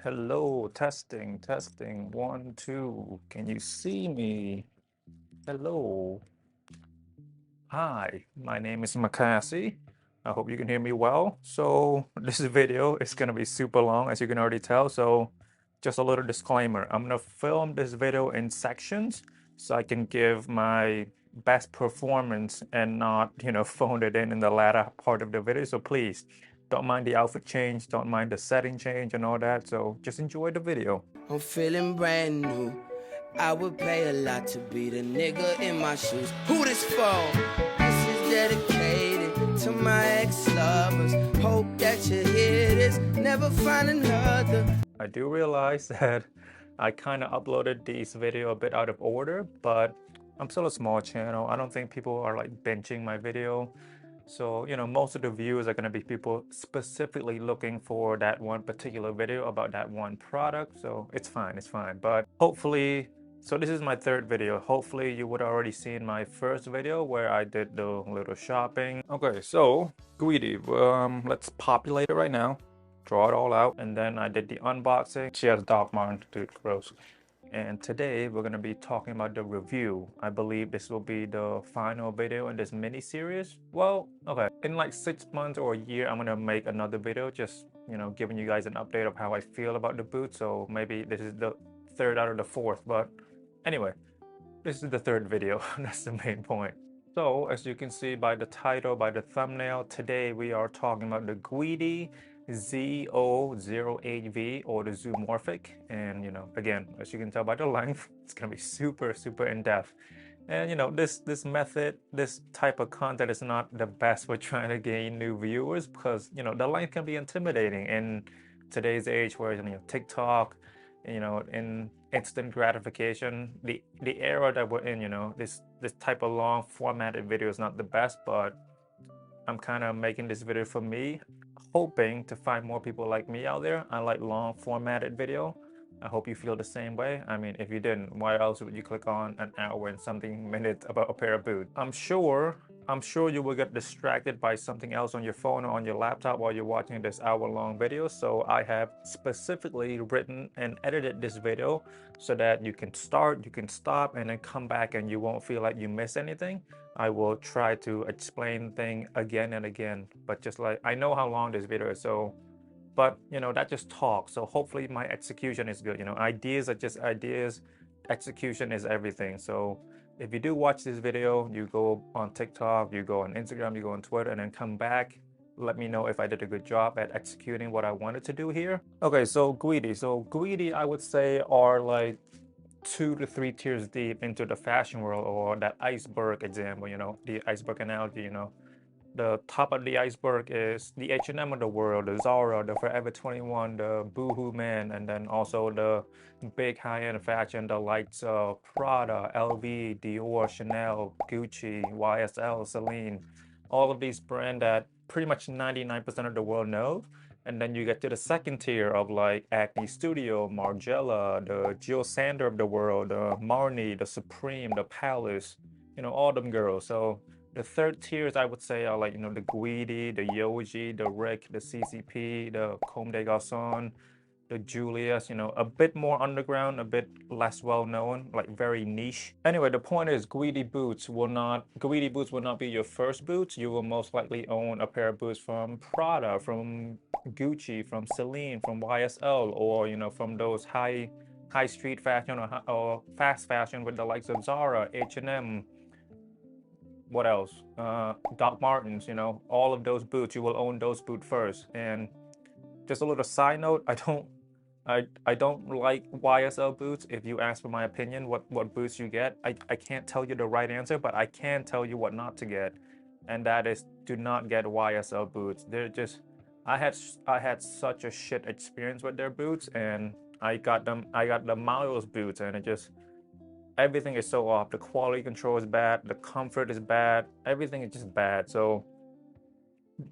Hello, testing, testing. One, two. Can you see me? Hello. Hi, my name is Makasy. I hope you can hear me well. So this video is gonna be super long, as you can already tell. So just a little disclaimer. I'm gonna film this video in sections so I can give my best performance and not, phone it in the latter part of the video. So please don't mind the outfit change, don't mind the setting change and all that. So just enjoy the video. I'm feeling brand new. I would pay a lot to be the nigga in my shoes. Who this for? This is dedicated to my ex-lovers. Hope that you hear this. Never find another. I do realize that I kind of uploaded this video a bit out of order, but I'm still a small channel. I don't think people are like binging my video. So, most of the views are going to be people specifically looking for that one particular video about that one product. So it's fine, it's fine. But hopefully, so this is my third video. Hopefully you would already seen my first video where I did the little shopping. Okay, so Guidi, let's populate it right now. Draw it all out, and then I did the unboxing. She has Doc Martin, dude, gross. And today we're gonna be talking about the review. I believe this will be the final video in this mini series. Well, okay, in like 6 months or a year, I'm gonna make another video just, giving you guys an update of how I feel about the boot. So maybe this is the third out of the fourth, but anyway, this is the third video. That's the main point. So as you can see by the title, by the thumbnail, today we are talking about the Guidi Zo08v or the zoomorphic. And again, as you can tell by the length, it's gonna be super, super in-depth. And this method, this type of content is not the best for trying to gain new viewers because the length can be intimidating in today's age where TikTok, in instant gratification, the era that we're in, this type of long formatted video is not the best, but I'm kind of making this video for me, hoping to find more people like me out there. I like long formatted video. I hope you feel the same way. I mean, if you didn't, why else would you click on an hour and something minutes about a pair of boots? I'm sure you will get distracted by something else on your phone or on your laptop while you're watching this hour-long video. So I have specifically written and edited this video so that you can start, you can stop, and then come back and you won't feel like you miss anything. I will try to explain things again and again, but just like, I know how long this video is, so, but that just talk. So hopefully my execution is good. Ideas are just ideas, execution is everything. So if you do watch this video, you go on TikTok, you go on Instagram, you go on Twitter, and then come back, let me know if I did a good job at executing what I wanted to do here. Okay, so Guidi, I would say are like 2 to 3 tiers deep into the fashion world, or that iceberg example, the iceberg analogy. The top of the iceberg is the H&M of the world, the Zara, the Forever 21, the Boohoo Man, and then also the big high-end fashion, the likes of Prada, LV, Dior, Chanel, Gucci, YSL, Celine, all of these brands that pretty much 99% of the world knows. And then you get to the second tier of like Acne Studio, Margiela, the Jill Sander of the world, the Marni, the Supreme, the Palace, all them girls. So the third tiers I would say are like, the Guidi, the Yoji, the Rick, the CCP, the Comme des Garçons, the Julius, a bit more underground, a bit less well known, like very niche. Anyway, the point is Guidi boots will not be your first boots. You will most likely own a pair of boots from Prada, from Gucci, from Celine, from YSL, or from those high street fashion or fast fashion with the likes of Zara, H&M, what else? Doc Martens, all of those boots, you will own those boots first. And just a little side note, I don't like YSL boots. If you ask for my opinion, what boots you get, I can't tell you the right answer, but I can tell you what not to get. And that is, do not get YSL boots. They're just, I had such a shit experience with their boots, and I got the Miles boots, and it just, everything is so off. The quality control is bad, the comfort is bad, everything is just bad. So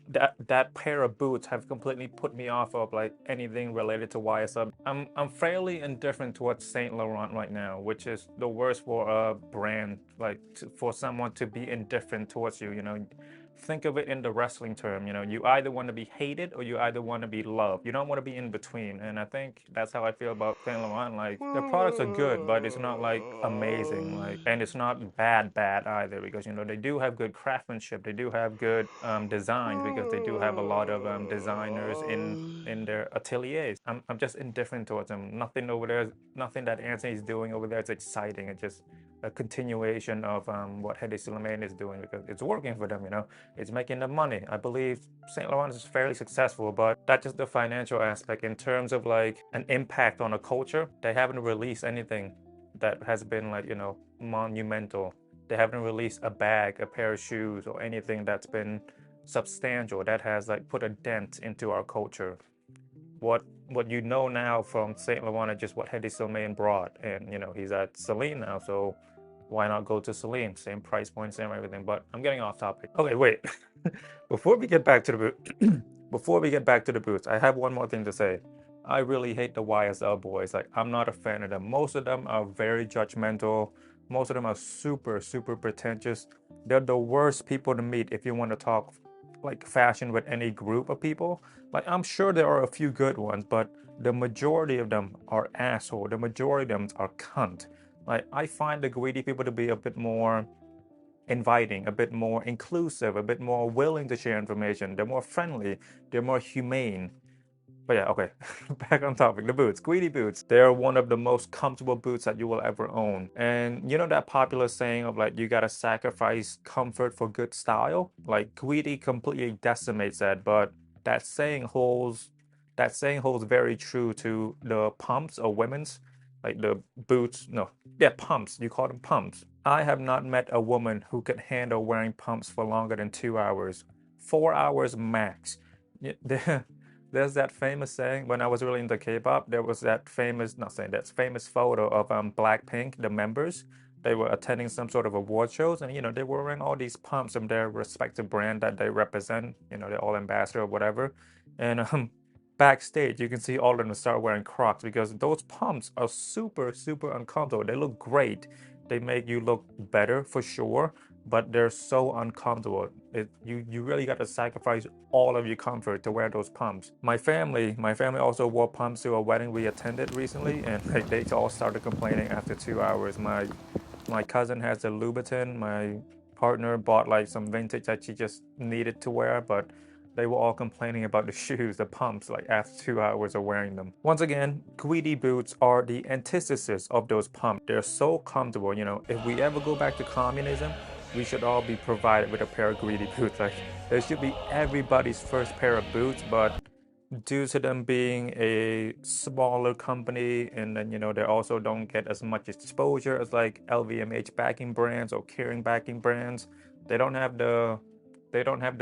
that pair of boots have completely put me off of like anything related to YSL. I'm fairly indifferent towards Saint Laurent right now, which is the worst for a brand, like for someone to be indifferent towards you. think of it in the wrestling term. You know, you either want to be hated or you either want to be loved. You don't want to be in between. And I think that's how I feel about Saint Laurent. Like, the products are good, but it's not like amazing. Like, and it's not bad either, because you know they do have good craftsmanship. They do have good designs, because they do have a lot of designers in their ateliers. I'm just indifferent towards them. Nothing over there, nothing that Anthony's doing over there is exciting. It's just a continuation of what Hedi Suleiman is doing, because it's working for them, you know. It's making them money. I believe Saint Laurent is fairly successful, but that's just the financial aspect. In terms of like an impact on a culture, they haven't released anything that has been like, you know, monumental. They haven't released a bag, a pair of shoes, or anything that's been substantial, that has like put a dent into our culture. What you know now from Saint Laurent is just what Hedi Suleiman brought, and you know he's at Celine now, so why not go to Celine? Same price point, same everything. But I'm getting off topic. Okay, wait. Before we get back to the boot, before we get back to the boots, I have one more thing to say. I really hate the YSL boys. Like, I'm not a fan of them. Most of them are very judgmental. Most of them are super pretentious. They're the worst people to meet if you want to talk like fashion with any group of people. Like, I'm sure there are a few good ones, but the majority of them are asshole. The majority of them are cunt. Like, I find the Guidi people to be a bit more inviting, a bit more inclusive, a bit more willing to share information. They're more friendly, they're more humane. But yeah, okay, back on topic. The boots, Guidi boots. They're one of the most comfortable boots that you will ever own. And you know that popular saying of like, you gotta sacrifice comfort for good style? Like, Guidi completely decimates that, but that saying holds very true to the pumps or women's, like the boots, no, yeah, pumps, you call them pumps. I have not met a woman who could handle wearing pumps for longer than 2 hours. 4 hours max. There's that famous saying, when I was really into K-pop, there was that famous, not saying that's famous photo of Blackpink, the members. They were attending some sort of award shows, and you know they were wearing all these pumps from their respective brand that they represent. You know, they're all ambassador or whatever. And backstage, you can see all of them start wearing Crocs, because those pumps are super uncomfortable. They look great. They make you look better for sure, but they're so uncomfortable. You really got to sacrifice all of your comfort to wear those pumps. My family also wore pumps to a wedding we attended recently, and like, they all started complaining after 2 hours. My cousin has the Louboutin. My partner bought like some vintage that she just needed to wear, but they were all complaining about the shoes, the pumps, like after 2 hours of wearing them. Once again, Guidi boots are the antithesis of those pumps. They're so comfortable. You know, if we ever go back to communism, we should all be provided with a pair of Guidi boots. Like, there should be everybody's first pair of boots, but due to them being a smaller company, and then you know they also don't get as much exposure as like LVMH backing brands or Kering backing brands, they don't have the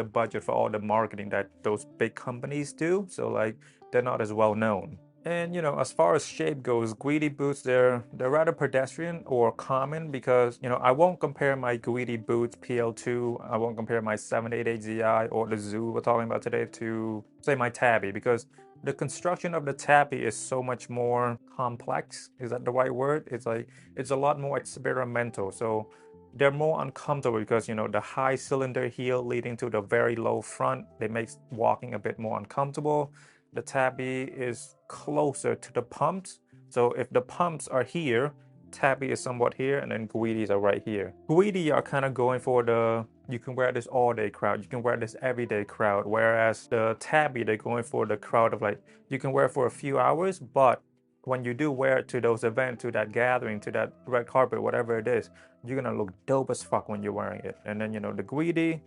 budget for all the marketing that those big companies do, so like they're not as well known. And you know, as far as shape goes, Guidi boots, they're rather pedestrian or common, because you know I won't compare my Guidi boots PL2, I won't compare my 788ZI or the Zoo we're talking about today to say my Tabby, because the construction of the Tabby is so much more complex. Is that the right word? It's like, it's a lot more experimental. So they're more uncomfortable because you know the high cylinder heel leading to the very low front, it makes walking a bit more uncomfortable. The tabby is closer to the pumps, so if the pumps are here, tabby is somewhat here, and then Guidis are right here. Guidi are kind of going for the you can wear this all day crowd, you can wear this everyday crowd, whereas the tabby, they're going for the crowd of like, you can wear for a few hours, but when you do wear it to those events, to that gathering, to that red carpet, whatever it is, you're gonna look dope as fuck when you're wearing it. And then you know the Guidi.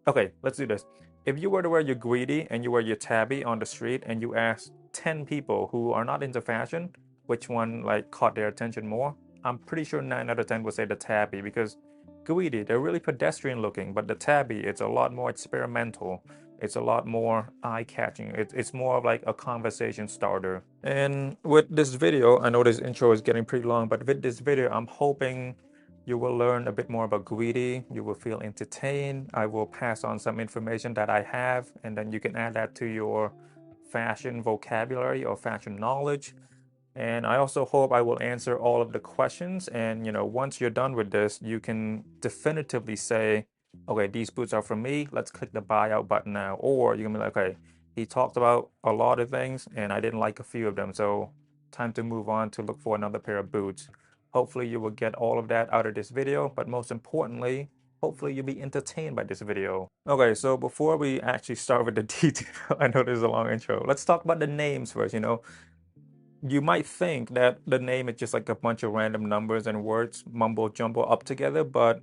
Okay, let's do this. If you were to wear your Guidi and you wear your tabby on the street, and you ask 10 people who are not into fashion which one like caught their attention more, I'm pretty sure 9 out of 10 would say the tabby, because Guidi, they're really pedestrian looking, but the tabby, it's a lot more experimental. It's a lot more eye-catching. It's more of like a conversation starter. And with this video, I know this intro is getting pretty long, but with this video, I'm hoping you will learn a bit more about Guidi. You will feel entertained. I will pass on some information that I have, and then you can add that to your fashion vocabulary or fashion knowledge. And I also hope I will answer all of the questions. And you know, once you're done with this, you can definitively say, okay, these boots are for me. Let's click the buy out button now. Or you're gonna be like, okay, he talked about a lot of things and I didn't like a few of them. So time to move on to look for another pair of boots. Hopefully you will get all of that out of this video, but most importantly, hopefully you'll be entertained by this video. Okay, so before we actually start with the detail, I know this is a long intro. Let's talk about the names first. You might think that the name is just like a bunch of random numbers and words mumbo jumbo up together, but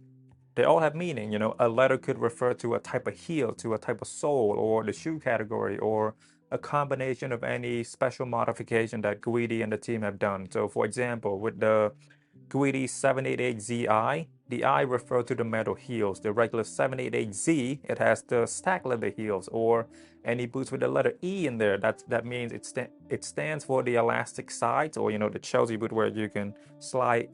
they all have meaning. A letter could refer to a type of heel, to a type of sole, or the shoe category, or a combination of any special modification that Guidi and the team have done. So for example, with the Guidi 788ZI, the I refer to the metal heels. The regular 788Z, it has the stack leather heels, or any boots with the letter E in there. That means it stands for the elastic sides, or the Chelsea boot where you can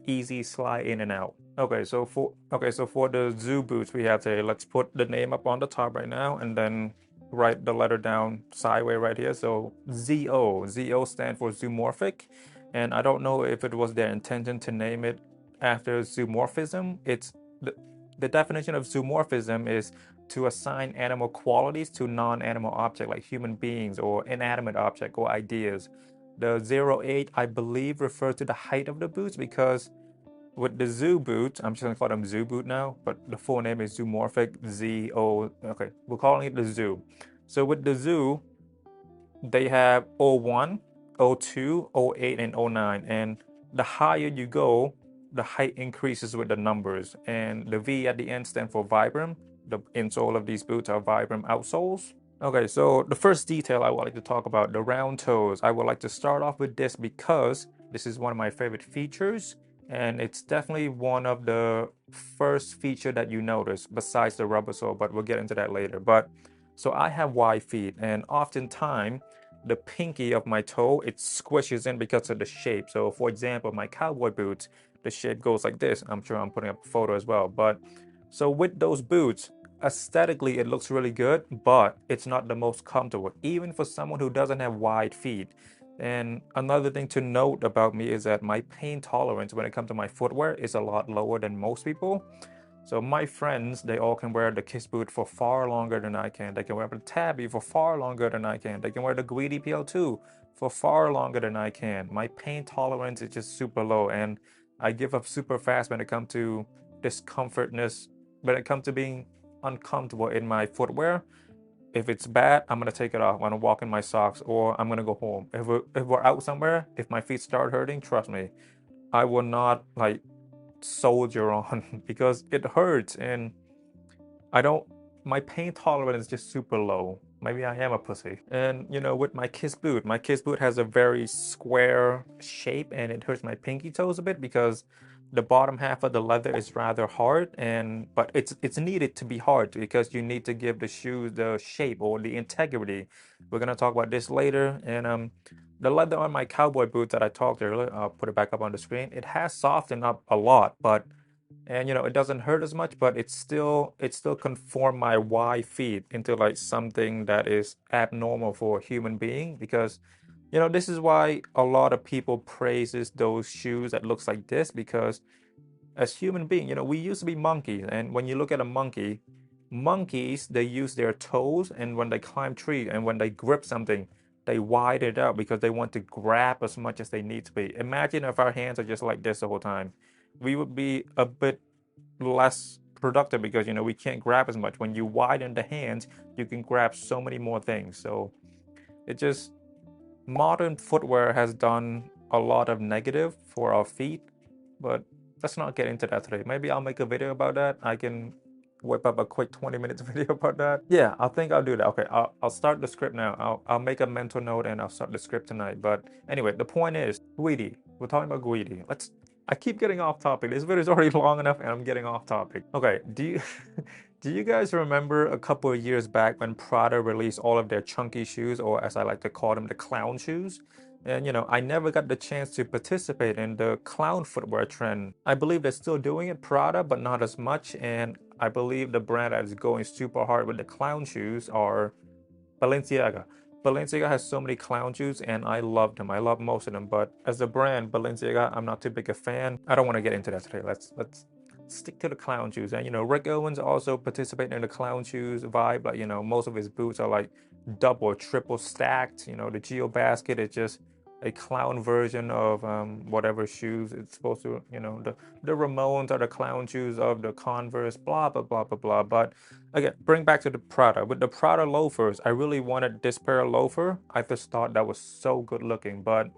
easy slide in and out. Okay, so for the Zoo boots we have today, let's put the name up on the top right now, and then write the letter down sideways right here. So ZO stands for zoomorphic. And I don't know if it was their intention to name it after zoomorphism. The definition of zoomorphism is to assign animal qualities to non-animal objects like human beings or inanimate objects or ideas. The 08, I believe, refers to the height of the boots, because with the zoo boot, I'm just gonna call them zoo boot now, but the full name is zoomorphic ZO. Okay, we're calling it the zoo. So with the zoo, they have 01, 02, 08, and 09. And the higher you go, the height increases with the numbers. And the V at the end stands for Vibram. The insole of these boots are Vibram outsoles. Okay, so the first detail I would like to talk about, the round toes. I would like to start off with this because this is one of my favorite features. And it's definitely one of the first feature that you notice besides the rubber sole, but we'll get into that later. But so I have wide feet, and oftentimes the pinky of my toe, it squishes in because of the shape. So for example, my cowboy boots, the shape goes like this. I'm sure I'm putting up a photo as well. But so with those boots, aesthetically it looks really good, but it's not the most comfortable, even for someone who doesn't have wide feet. And another thing to note about me is that my pain tolerance when it comes to my footwear is a lot lower than most people. So my friends, they all can wear the Kiss boot for far longer than I can. They can wear the Tabby for far longer than I can. They can wear the Guidi PL2 for far longer than I can. My pain tolerance is just super low, and I give up super fast when it comes to discomfortness, when it comes to being uncomfortable in my footwear. If it's bad, I'm gonna take it off. I'm gonna walk in my socks, or I'm gonna go home. If we're out somewhere, if my feet start hurting, trust me, I will not like soldier on because it hurts, and I don't, my pain tolerance is just super low. Maybe I am a pussy. And with my Kiss boot has a very square shape, and it hurts my pinky toes a bit because the bottom half of the leather is rather hard, but it's needed to be hard because you need to give the shoes the shape or the integrity. We're gonna talk about this later. And the leather on my cowboy boots that I talked earlier, I'll put it back up on the screen. It has softened up a lot, but it doesn't hurt as much, but it still conform my wide feet into like something that is abnormal for a human being, because this is why a lot of people praises those shoes that looks like this, because as human being, we used to be monkeys, and when you look at a monkey, monkeys, they use their toes, and when they climb trees and when they grip something, they widen it out because they want to grab as much as they need to be. Imagine if our hands are just like this the whole time. We would be a bit less productive because we can't grab as much. When you widen the hands, you can grab so many more things. So it just, modern footwear has done a lot of negative for our feet, but let's not get into that today. Maybe I'll make a video about that. I can whip up a quick 20 minutes video about that. Yeah, I think I'll do that. Okay, I'll start the script now. I'll make a mental note and I'll start the script tonight. But anyway, the point is, Guidi. We're talking about Guidi. I keep getting off topic. This video is already long enough and I'm getting off topic. Okay, do you guys remember a couple of years back when Prada released all of their chunky shoes, or as I like to call them, the clown shoes? And I never got the chance to participate in the clown footwear trend. I believe they're still doing it, Prada, but not as much. And I believe the brand that is going super hard with the clown shoes are Balenciaga. Balenciaga has so many clown shoes, and I love them. I love most of them, but as a brand, Balenciaga, I'm not too big a fan. I don't want to get into that today. stick to the clown shoes. And Rick Owens also participated in the clown shoes vibe. Like most of his boots are like double or triple stacked. The Geo Basket is just a clown version of whatever shoes it's supposed to. The Ramones are the clown shoes of the Converse. Blah blah blah blah blah. But again, bring back to the Prada. With the Prada loafers, I really wanted this pair of loafer. I just thought that was so good looking, but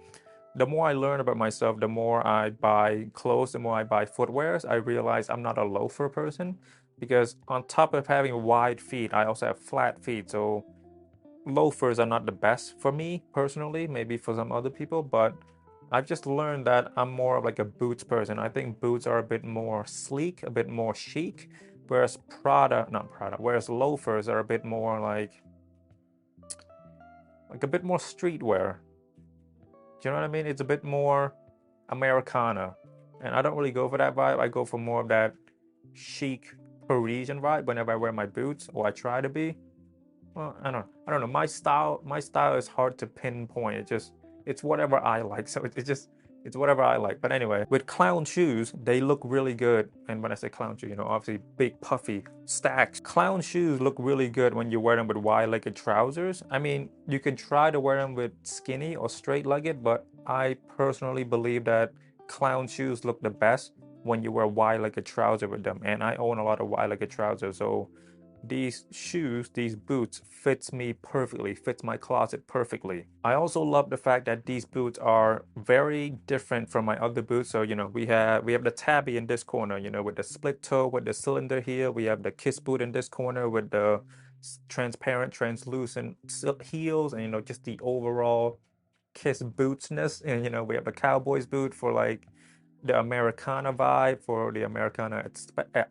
the more I learn about myself, the more I buy clothes, the more I buy footwears, I realize I'm not a loafer person, because on top of having wide feet, I also have flat feet. So loafers are not the best for me personally, maybe for some other people, but I've just learned that I'm more of like a boots person. I think boots are a bit more sleek, a bit more chic, whereas whereas loafers are a bit more like a bit more streetwear. Do you know what I mean? It's a bit more Americana. And I don't really go for that vibe. I go for more of that chic Parisian vibe whenever I wear my boots, or I try to be. Well, I don't know. My style is hard to pinpoint. It's whatever I like. So it's whatever I like. But anyway, with clown shoes, they look really good. And when I say clown shoe, obviously big puffy stacks. Clown shoes look really good when you wear them with wide-legged trousers. I mean, you can try to wear them with skinny or straight-legged, but I personally believe that clown shoes look the best when you wear wide-legged trousers with them. And I own a lot of wide-legged trousers, so these shoes, these boots fits me perfectly, fits my closet perfectly. I also love the fact that these boots are very different from my other boots. So, we have the tabby in this corner, with the split toe, with the cylinder here. We have the kiss boot in this corner with the transparent, translucent heels, and, just the overall kiss bootsness. And, we have the cowboy's boot for like the Americana vibe, for the Americana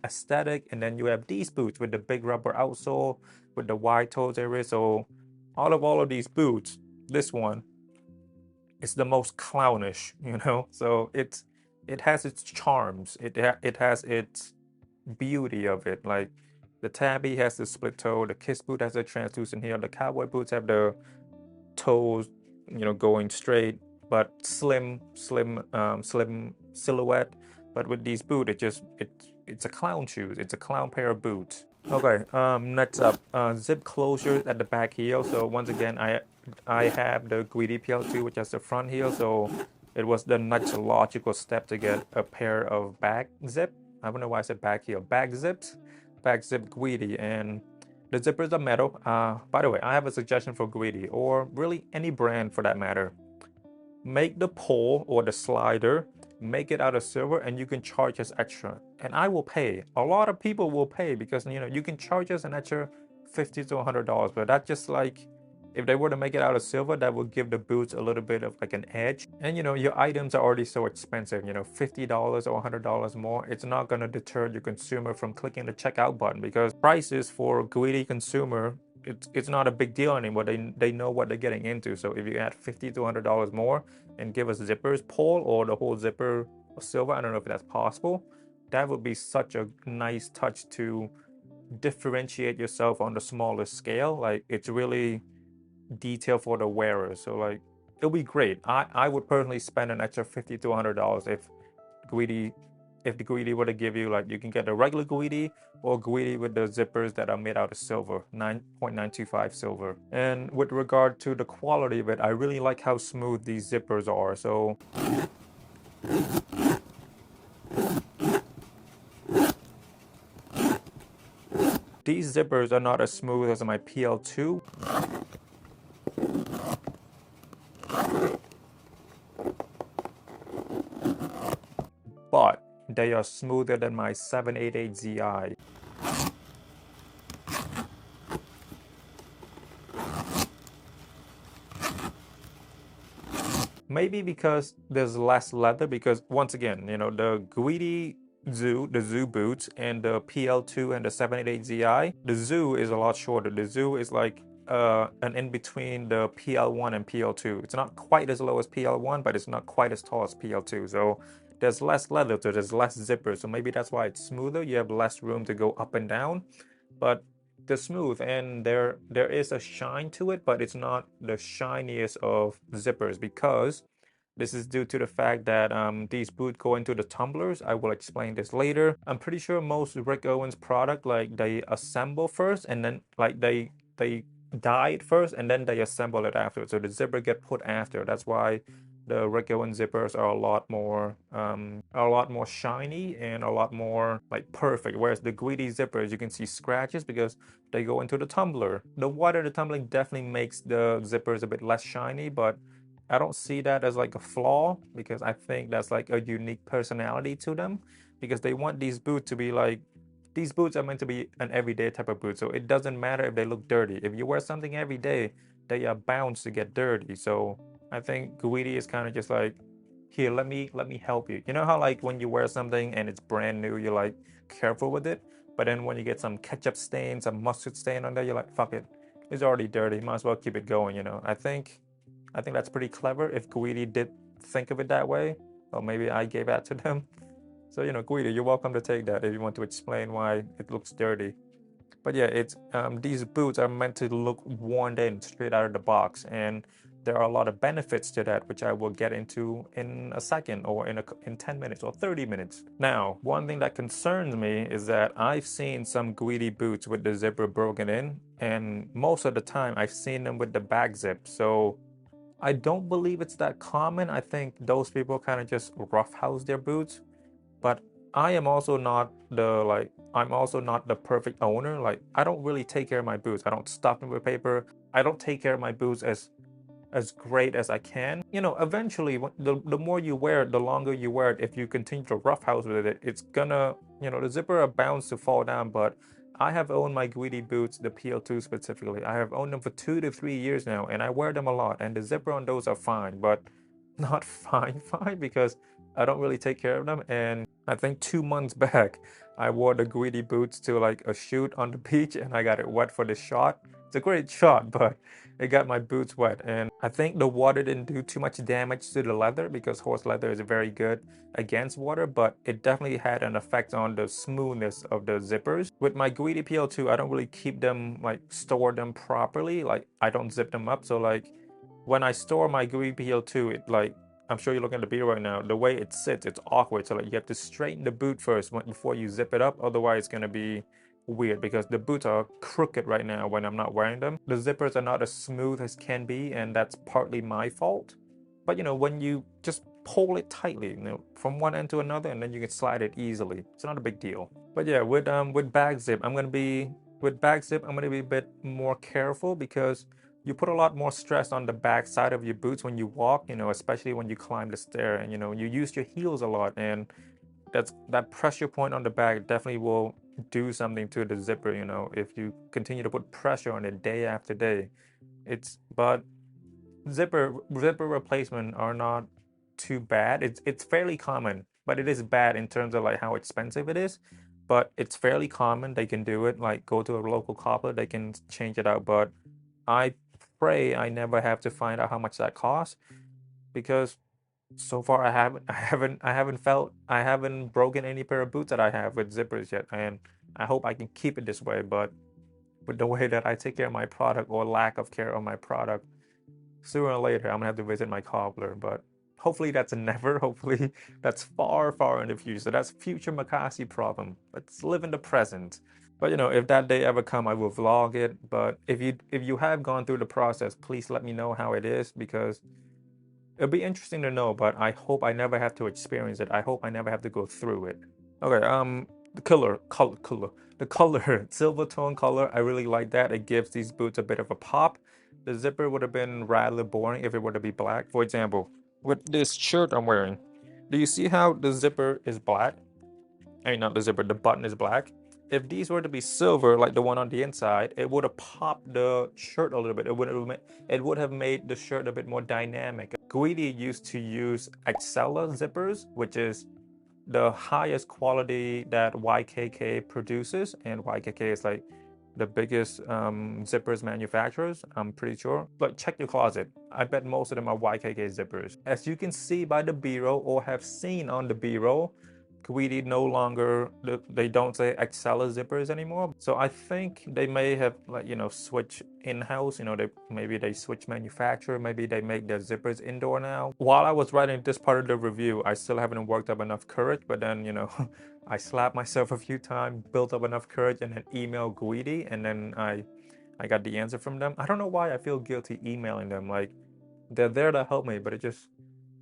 aesthetic, and then you have these boots with the big rubber outsole with the wide toes area. So all of these boots, this one is the most clownish, So it has its charms. It has its beauty of it. Like the tabby has the split toe, the kiss boot has a translucent heel, the cowboy boots have the toes, going straight, but slim silhouette. But with these boots, it's a clown shoes. It's a clown pair of boots. Okay, next up, zip closure at the back heel. So once again, I have the Guidi PL2, which has the front heel. So it was the next logical step to get a pair of back zip. I don't know why I said back heel. Back zips, back zip Guidi, and the zippers are metal. By the way, I have a suggestion for Guidi, or really any brand for that matter. Make the pole or the slider, make it out of silver, and you can charge us extra. And I will pay. A lot of people will pay because you can charge us an extra $50 to $100. But that's just like, if they were to make it out of silver, that would give the boots a little bit of like an edge. And your items are already so expensive, $50 or $100 more. It's not gonna deter your consumer from clicking the checkout button, because prices for Guidi consumer, it's not a big deal anymore. They know what they're getting into. So if you add $50 to $100 more and give us zippers, pole, or the whole zipper of silver, I don't know if that's possible. That would be such a nice touch to differentiate yourself on the smaller scale. Like, it's really detailed for the wearer. So like, it'll be great. I would personally spend an extra $50 to $100 if the Guidi were to give you, like, you can get a regular Guidi or Guidi with the zippers that are made out of silver, 9.925 silver. And with regard to the quality of it, I really like how smooth these zippers are. So these zippers are not as smooth as my PL2. But they are smoother than my 788ZI. Maybe because there's less leather, because once again, the Guidi the Zoo boots and the PL2 and the 788ZI, the Zoo is a lot shorter. The Zoo is like an in between the PL1 and PL2. It's not quite as low as PL1, but it's not quite as tall as PL2. So there's less leather, so there's less zipper. So maybe that's why it's smoother. You have less room to go up and down, but they're smooth, and there is a shine to it, but it's not the shiniest of zippers, because This is due to the fact that these boots go into the tumblers. I will explain this later. I'm pretty sure most Rick Owens product, like they assemble first and then like they dye it first and then they assemble it after. So the zipper get put after. That's why the Rick Owens zippers are a lot more shiny and a lot more like perfect. Whereas the Guidi zippers, you can see scratches because they go into the tumbler. The water, the tumbling definitely makes the zippers a bit less shiny, but I don't see that as like a flaw because I think that's like a unique personality to them because they want these boots to be like, these boots are meant to be an everyday type of boot. So it doesn't matter if they look dirty. If you wear something every day, they are bound to get dirty. So I think Guidi is kind of just like, here, let me help you. You know how like when you wear something and it's brand new, you're like careful with it. But then when you get some ketchup stain, some mustard stain on there, you're like, fuck it. It's already dirty. Might as well keep it going, you know. I think that's pretty clever if Guidi did think of it that way, or maybe I gave that to them. So, you know, Guidi, you're welcome to take that if you want to explain why it looks dirty. But yeah, it's these boots are meant to look worn in straight out of the box, and there are a lot of benefits to that, which I will get into in a second, or in 10 minutes or 30 minutes. Now, one thing that concerns me is that I've seen some Guidi boots with the zipper broken in, and most of the time I've seen them with the back zip. So I don't believe it's that common. I think those people kind of just roughhouse their boots. But I am also not I'm also not the perfect owner. Like, I don't really take care of my boots. I don't stuff them with paper. I don't take care of my boots as great as I can. You know, eventually, the more you wear it, the longer you wear it, if you continue to roughhouse with it, it's gonna, you know, the zipper are bound to fall down. But I have owned my Guidi boots, the PL2 specifically. I have owned them for 2 to 3 years now, and I wear them a lot. And the zipper on those are fine, but not fine because I don't really take care of them. And I think 2 months back, I wore the Guidi boots to like a shoot on the beach, and I got it wet for the shot. It's a great shot, but it got my boots wet. And I think the water didn't do too much damage to the leather because horse leather is very good against water, but it definitely had an effect on the smoothness of the zippers. With my Guidi PL2, I don't really keep them, like store them properly. Like, I don't zip them up. So like when I store my Guidi PL2, it like, I'm sure you're looking at the beer right now, the way it sits, it's awkward. So like you have to straighten the boot first before you zip it up. Otherwise it's gonna be weird because the boots are crooked right now when I'm not wearing them. The zippers are not as smooth as can be, and that's partly my fault. But you know, when you just pull it tightly, you know, from one end to another, and then you can slide it easily. It's not a big deal. But yeah, with bag zip, I'm gonna be a bit more careful because you put a lot more stress on the back side of your boots when you walk, you know, especially when you climb the stair, and you know, you use your heels a lot, and that pressure point on the back definitely will do something to the zipper, you know, if you continue to put pressure on it day after day. But zipper replacement are not too bad. It's fairly common, but it is bad in terms of like how expensive it is. But it's fairly common. They can do it. Like, go to a local cobbler, they can change it out. But I pray I never have to find out how much that costs, because so far I haven't broken any pair of boots that I have with zippers yet, and I hope I can keep it this way. But with the way that I take care of my product, or lack of care of my product, sooner or later I'm gonna have to visit my cobbler. But hopefully that's a never. Hopefully that's far in the future. So that's future Makasy problem. Let's live in the present. But you know, if that day ever come, I will vlog it. But if you have gone through the process, please let me know how it is, because it'll be interesting to know. But I hope I never have to experience it. I hope I never have to go through it. Okay, the color, silver tone color, I really like that. It gives these boots a bit of a pop. The zipper would have been rather boring if it were to be black. For example, with this shirt I'm wearing, do you see how the zipper is black? I mean, not the zipper, the button is black. If these were to be silver, like the one on the inside, it would have popped the shirt a little bit. It would have made the shirt a bit more dynamic. Guidi used to use Excella zippers, which is the highest quality that YKK produces, and YKK is like the biggest zippers manufacturers, I'm pretty sure. But check your closet. I bet most of them are YKK zippers. As you can see by the B-roll, or have seen on the B-roll, Guidi no longer, they don't say Excella zippers anymore. So I think they may have, like, you know, switched in-house, you know, maybe they switch manufacturer, maybe they make their zippers indoor now. While I was writing this part of the review, I still haven't worked up enough courage, but then, you know, I slapped myself a few times, built up enough courage, and then emailed Guidi, and then I got the answer from them. I don't know why I feel guilty emailing them. Like, they're there to help me, but it just,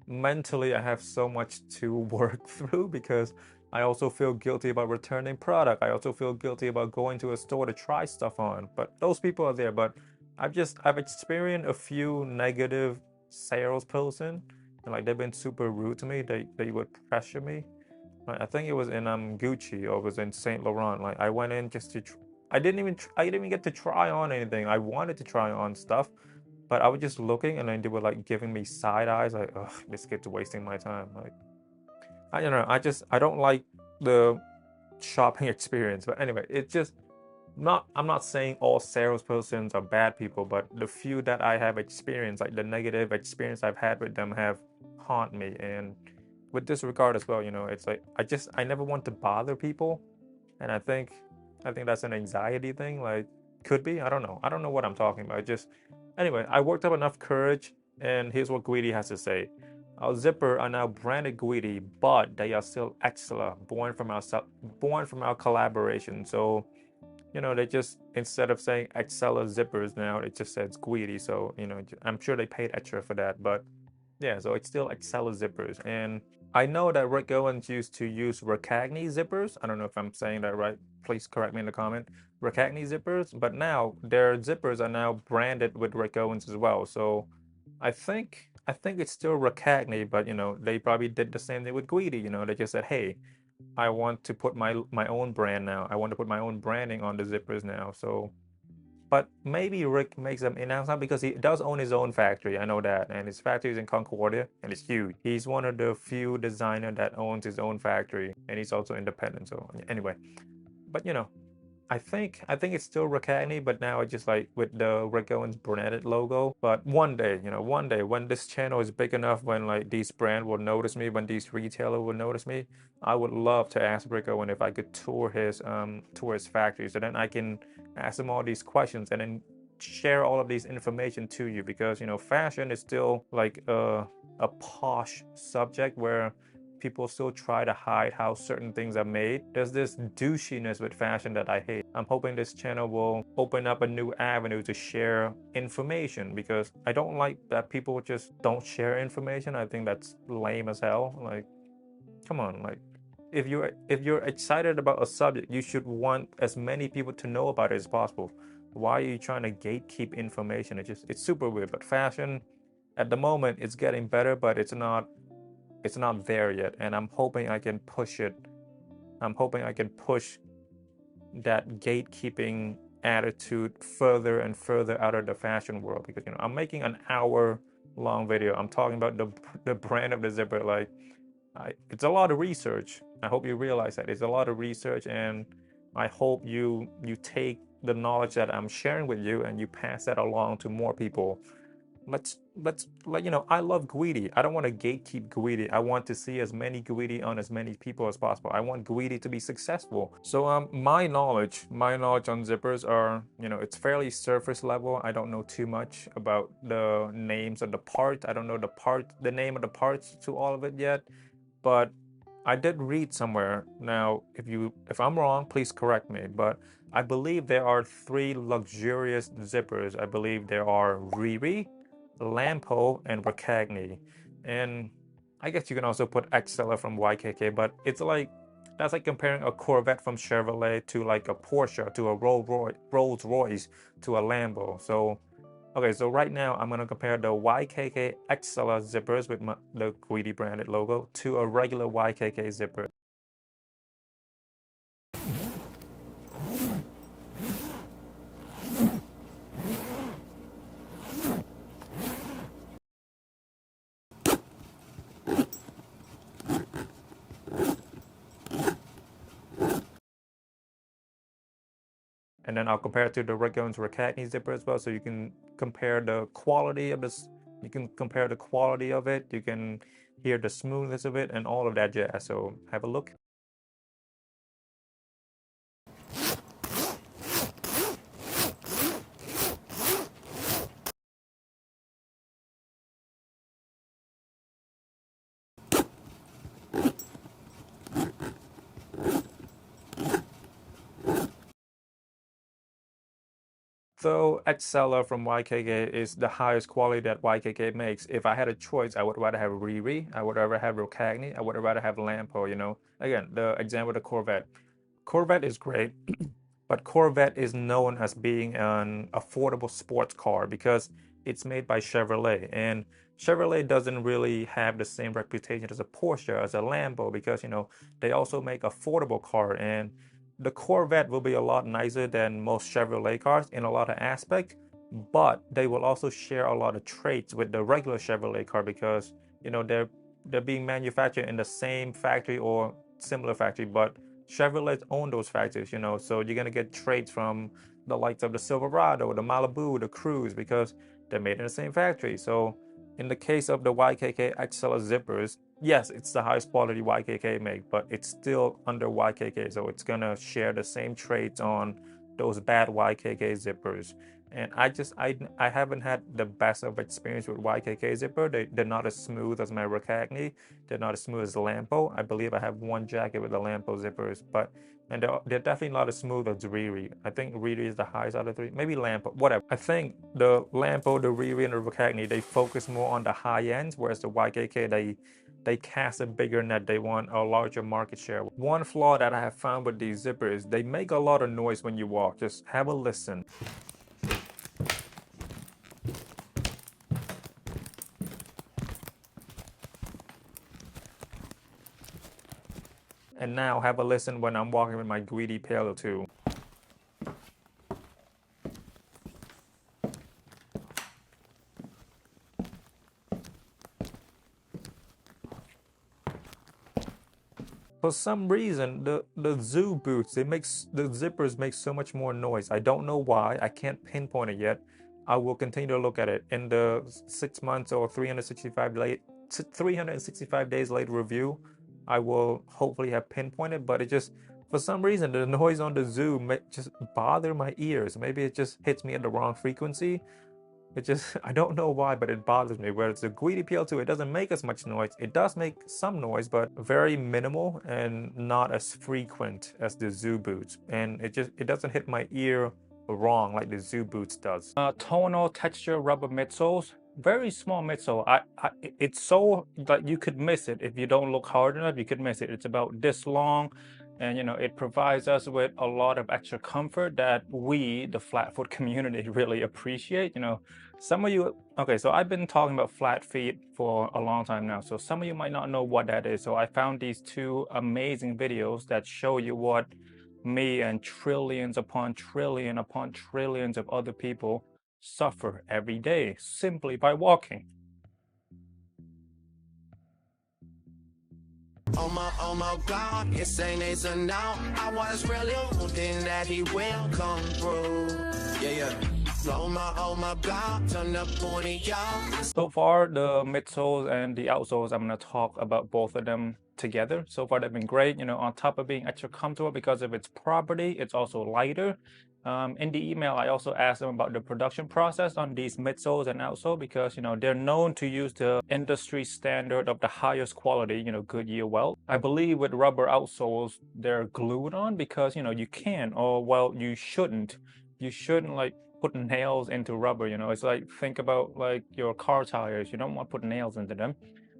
mentally I have so much to work through because I also feel guilty about returning product. I also feel guilty about going to a store to try stuff on. But those people are there. But I've experienced a few negative salesperson, and like they've been super rude to me. They would pressure me. Like, I think it was in Gucci, or it was in Saint Laurent. Like, I went in just to I didn't even get to try on anything. I wanted to try on stuff, but I was just looking, and then they were like giving me side eyes, like, ugh, this kid's wasting my time. Like, I don't know, I don't like the shopping experience. But anyway, it's just I'm not saying all salespersons are bad people, but the few that I have experienced, like the negative experience I've had with them, have haunted me. And with this regard as well, you know, it's like I never want to bother people, and I think that's an anxiety thing. Like, could be, I don't know what I'm talking about. Just anyway, I worked up enough courage, and here's what Guidi has to say. Our zipper are now branded Guidi, but they are still Excella, born from our collaboration. So, you know, they just, instead of saying Excella zippers now, it just says Guidi. So, you know, I'm sure they paid extra for that, but yeah, so it's still Excella zippers. And I know that Rick Owens used to use Ricagni zippers. I don't know if I'm saying that right. Please correct me in the comment. Ricagni zippers, but now their zippers are now branded with Rick Owens as well. So I think it's still Ricagni, but you know, they probably did the same thing with Guidi. You know, they just said, hey, I want to put my own brand now. I want to put my own branding on the zippers now. So, but maybe Rick makes them in-house now because he does own his own factory. I know that, and his factory is in Concordia, and it's huge. He's one of the few designer that owns his own factory, and he's also independent. So anyway, but you know, I think it's still Ricagni, but now it's just like with the Rick Owens branded logo. But one day, you know, one day when this channel is big enough, when like these brands will notice me, when these retailers will notice me, I would love to ask Rick Owens if I could tour his factory, so then I can ask him all these questions and then share all of these information to you. Because you know, fashion is still like a posh subject where people still try to hide how certain things are made. There's this douchiness with fashion that I hate. I'm hoping this channel will open up a new avenue to share information, because I don't like that people just don't share information. I think that's lame as hell. Like, come on, like, if you're excited about a subject, you should want as many people to know about it as possible. Why are you trying to gatekeep information? It's super weird. But fashion, at the moment, it's getting better, but it's not there yet, and I'm hoping I can push it. I'm hoping I can push that gatekeeping attitude further and further out of the fashion world, because you know, I'm making an hour long video. I'm talking about the brand of the zipper. Like, it's a lot of research. I hope you realize that it's a lot of research, and I hope you take the knowledge that I'm sharing with you and you pass that along to more people. Let's let you know, I love Guidi. I don't want to gatekeep Guidi. I want to see as many Guidi on as many people as possible. I want Guidi to be successful. So my knowledge on zippers are, you know, it's fairly surface level. I don't know too much about the names of the parts. I don't know the name of the parts to all of it yet, but I did read somewhere. Now, if I'm wrong, please correct me, but I believe there are 3 luxurious zippers. I believe there are Riri, Lampo, and Ricagni. And I guess you can also put Excella from YKK, but it's like, that's like comparing a Corvette from Chevrolet to like a Porsche, to a Rolls Royce, to a Lambo. So, okay, so right now I'm gonna compare the YKK Excella zippers with the Guidi branded logo to a regular YKK zipper. And then I'll compare it to the Rick Owens Ricagni zipper as well, so you can compare the quality of this. You can compare the quality of it. You can hear the smoothness of it and all of that jazz. So have a look. So Exceller from YKK is the highest quality that YKK makes. If I had a choice, I would rather have byeeee, I would rather have Rokagni, I would rather have Lampo, you know. Again, the example of the Corvette. Corvette is great, but Corvette is known as being an affordable sports car because it's made by Chevrolet, and Chevrolet doesn't really have the same reputation as a Porsche, as a Lambo, because you know they also make affordable car, and the Corvette will be a lot nicer than most Chevrolet cars in a lot of aspects, but they will also share a lot of traits with the regular Chevrolet car because you know they're being manufactured in the same factory or similar factory, but Chevrolet own those factories, you know, so you're gonna get traits from the likes of the Silverado, the Malibu, the Cruze, because they're made in the same factory. So in the case of the YKK Exceller zippers, yes, it's the highest quality YKK make, but it's still under YKK, so it's gonna share the same traits on those bad YKK zippers. And I haven't had the best of experience with YKK zipper. They're not as smooth as my Rokagni. They're not as smooth as the Lampo. I believe I have one jacket with the Lampo zippers, but and they're definitely not as smooth as byeeee. I think byeeee is the highest out of three. Maybe Lampo, whatever. I think the Lampo, the byeeee, and the Rokagni, they focus more on the high ends, whereas the YKK, they cast a bigger net. They want a larger market share. One flaw that I have found with these zippers, they make a lot of noise when you walk. Just have a listen. And now have a listen when I'm walking with my Guidi Palo 2. For some reason, the Zoo boots, the zippers make so much more noise. I don't know why. I can't pinpoint it yet. I will continue to look at it. In the 6 months or 365 days late review, I will hopefully have pinpointed, but it just, for some reason, the noise on the Zoo just bother my ears. Maybe it just hits me at the wrong frequency. It just, I don't know why, but it bothers me. Whereas the Guidi PL2, it doesn't make as much noise. It does make some noise, but very minimal and not as frequent as the Zoo boots. And it doesn't hit my ear wrong like the Zoo boots does. Tonal texture rubber midsoles. Very small midsole. It's so that you could miss it if you don't look hard enough. You could miss it. It's about this long, and you know it provides us with a lot of extra comfort that we, the flat foot community, really appreciate. You know, some of you, okay, so I've been talking about flat feet for a long time now, so some of you might not know what that is. So I found these two amazing videos that show you what me and trillions upon trillions of other people suffer every day simply by walking. Oh my God, it's ain't easy now. I was really hoping that he will come through. Yeah. Oh my God, turn up 40 y'all. So far, the midsoles and the outsoles, I'm gonna talk about both of them together. So far, they've been great. You know, on top of being extra comfortable because of its property, it's also lighter. In the email, I also asked them about the production process on these midsoles and outsole because, you know, they're known to use the industry standard of the highest quality, you know, Goodyear welt. I believe with rubber outsoles, they're glued on because, you know, you can, or well, you shouldn't. You shouldn't like put nails into rubber, you know. It's like, think about like your car tires. You don't want to put nails into them.